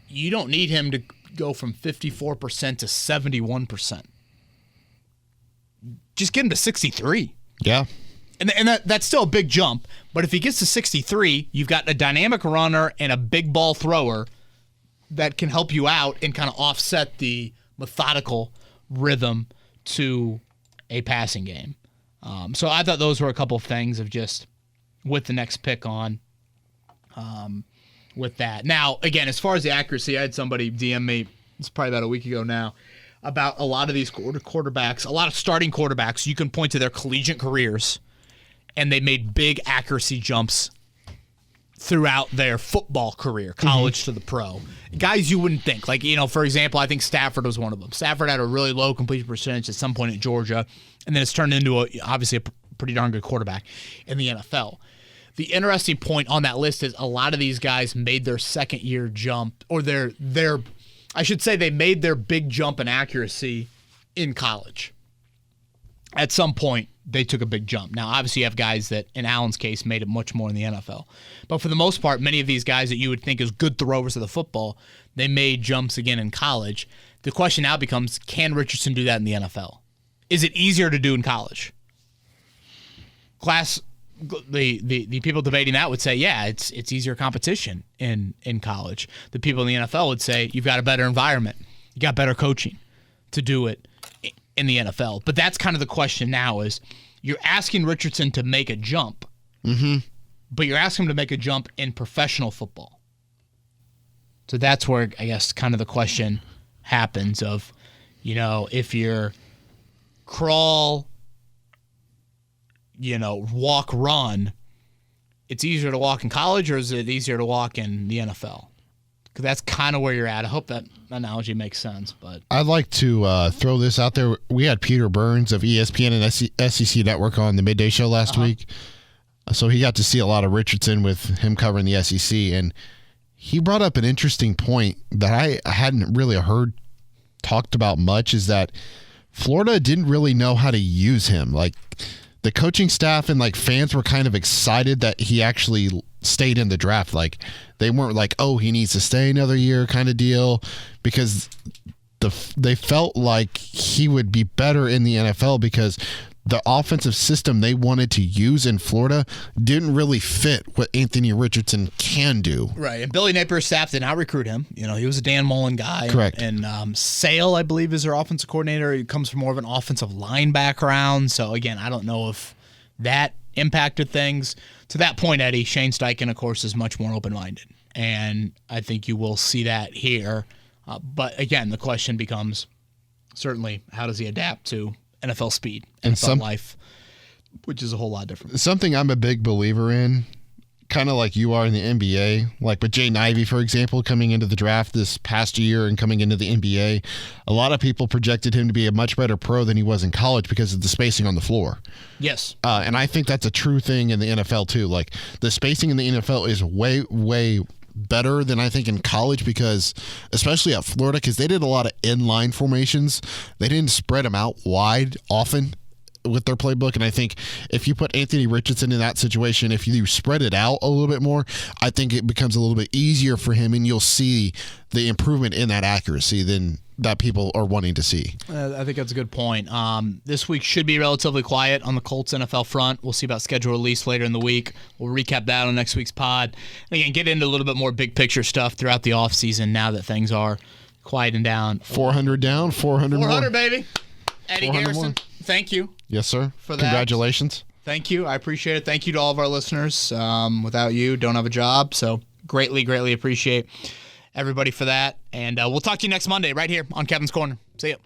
you don't need him to go from 54% to 71%. Just get him to 63. Yeah. And that's still a big jump. But if he gets to 63, you've got a dynamic runner and a big ball thrower that can help you out and kind of offset the methodical rhythm to a passing game. So I thought those were a couple of things of just with the next pick on with that. Now, again, as far as the accuracy, I had somebody DM me, it's probably about a week ago now, about a lot of these quarterbacks, a lot of starting quarterbacks, you can point to their collegiate careers, and they made big accuracy jumps throughout their football career, college to the pro. Guys you wouldn't think. For example, I think Stafford was one of them. Stafford had a really low completion percentage at some point at Georgia, and then it's turned into obviously a pretty darn good quarterback in the NFL. The interesting point on that list is a lot of these guys made their second year jump, or I should say they made their big jump in accuracy in college. At some point, they took a big jump. Now, obviously, you have guys that, in Allen's case, made it much more in the NFL. But for the most part, many of these guys that you would think is good throwers of the football, they made jumps again in college. The question now becomes, can Richardson do that in the NFL? Is it easier to do in college? The people debating that would say, yeah, it's easier competition in college. The people in the NFL would say, you've got a better environment. You got better coaching to do it in the NFL. But that's kind of the question now is you're asking Richardson to make a jump, but you're asking him to make a jump in professional football. So that's where I guess kind of the question happens of, if you're crawl, walk, run, it's easier to walk in college or is it easier to walk in the NFL? Because that's kind of where you're at. I hope that analogy makes sense. But I'd like to throw this out there. We had Peter Burns of ESPN and SEC Network on the Midday Show last week. So he got to see a lot of Richardson with him covering the SEC. And he brought up an interesting point that I hadn't really heard talked about much, is that Florida didn't really know how to use him. the coaching staff and like fans were kind of excited that he actually stayed in the draft. Like they weren't like, oh, he needs to stay another year kind of deal, because they felt like he would be better in the NFL because the offensive system they wanted to use in Florida didn't really fit what Antony Richardson can do. Right, and Billy Napier's staff did not recruit him. You know, he was a Dan Mullen guy. Correct. And Sale, I believe, is their offensive coordinator. He comes from more of an offensive line background. So, again, I don't know if that impacted things. To that point, Eddie, Shane Steichen, of course, is much more open-minded. And I think you will see that here. But, again, the question becomes, certainly, how does he adapt to NFL speed, NFL life, which is a whole lot different. Something I'm a big believer in, kind of like you are in the NBA, like with Jay Nivey, for example, coming into the draft this past year and coming into the NBA, a lot of people projected him to be a much better pro than he was in college because of the spacing on the floor. Yes. And I think that's a true thing in the NFL too. Like the spacing in the NFL is way, way better than I think in college, because especially at Florida, because they did a lot of inline formations. They didn't spread them out wide often with their playbook. And I think if you put Antony Richardson in that situation, if you spread it out a little bit more, I think it becomes a little bit easier for him, and you'll see the improvement in that accuracy than that people are wanting to see. I think that's a good point. This week should be relatively quiet on the Colts NFL front. We'll see about schedule release later in the week. We'll recap that on next week's pod. And again, get into a little bit more big picture stuff throughout the offseason now that things are quieting down. 400 down, 400 more. 400, baby. Eddie Garrison, thank you. Yes, sir. For that. Congratulations. Thank you. I appreciate it. Thank you to all of our listeners. Without you, don't have a job. So greatly, greatly appreciate everybody for that. And we'll talk to you next Monday right here on Kevin's Corner. See ya.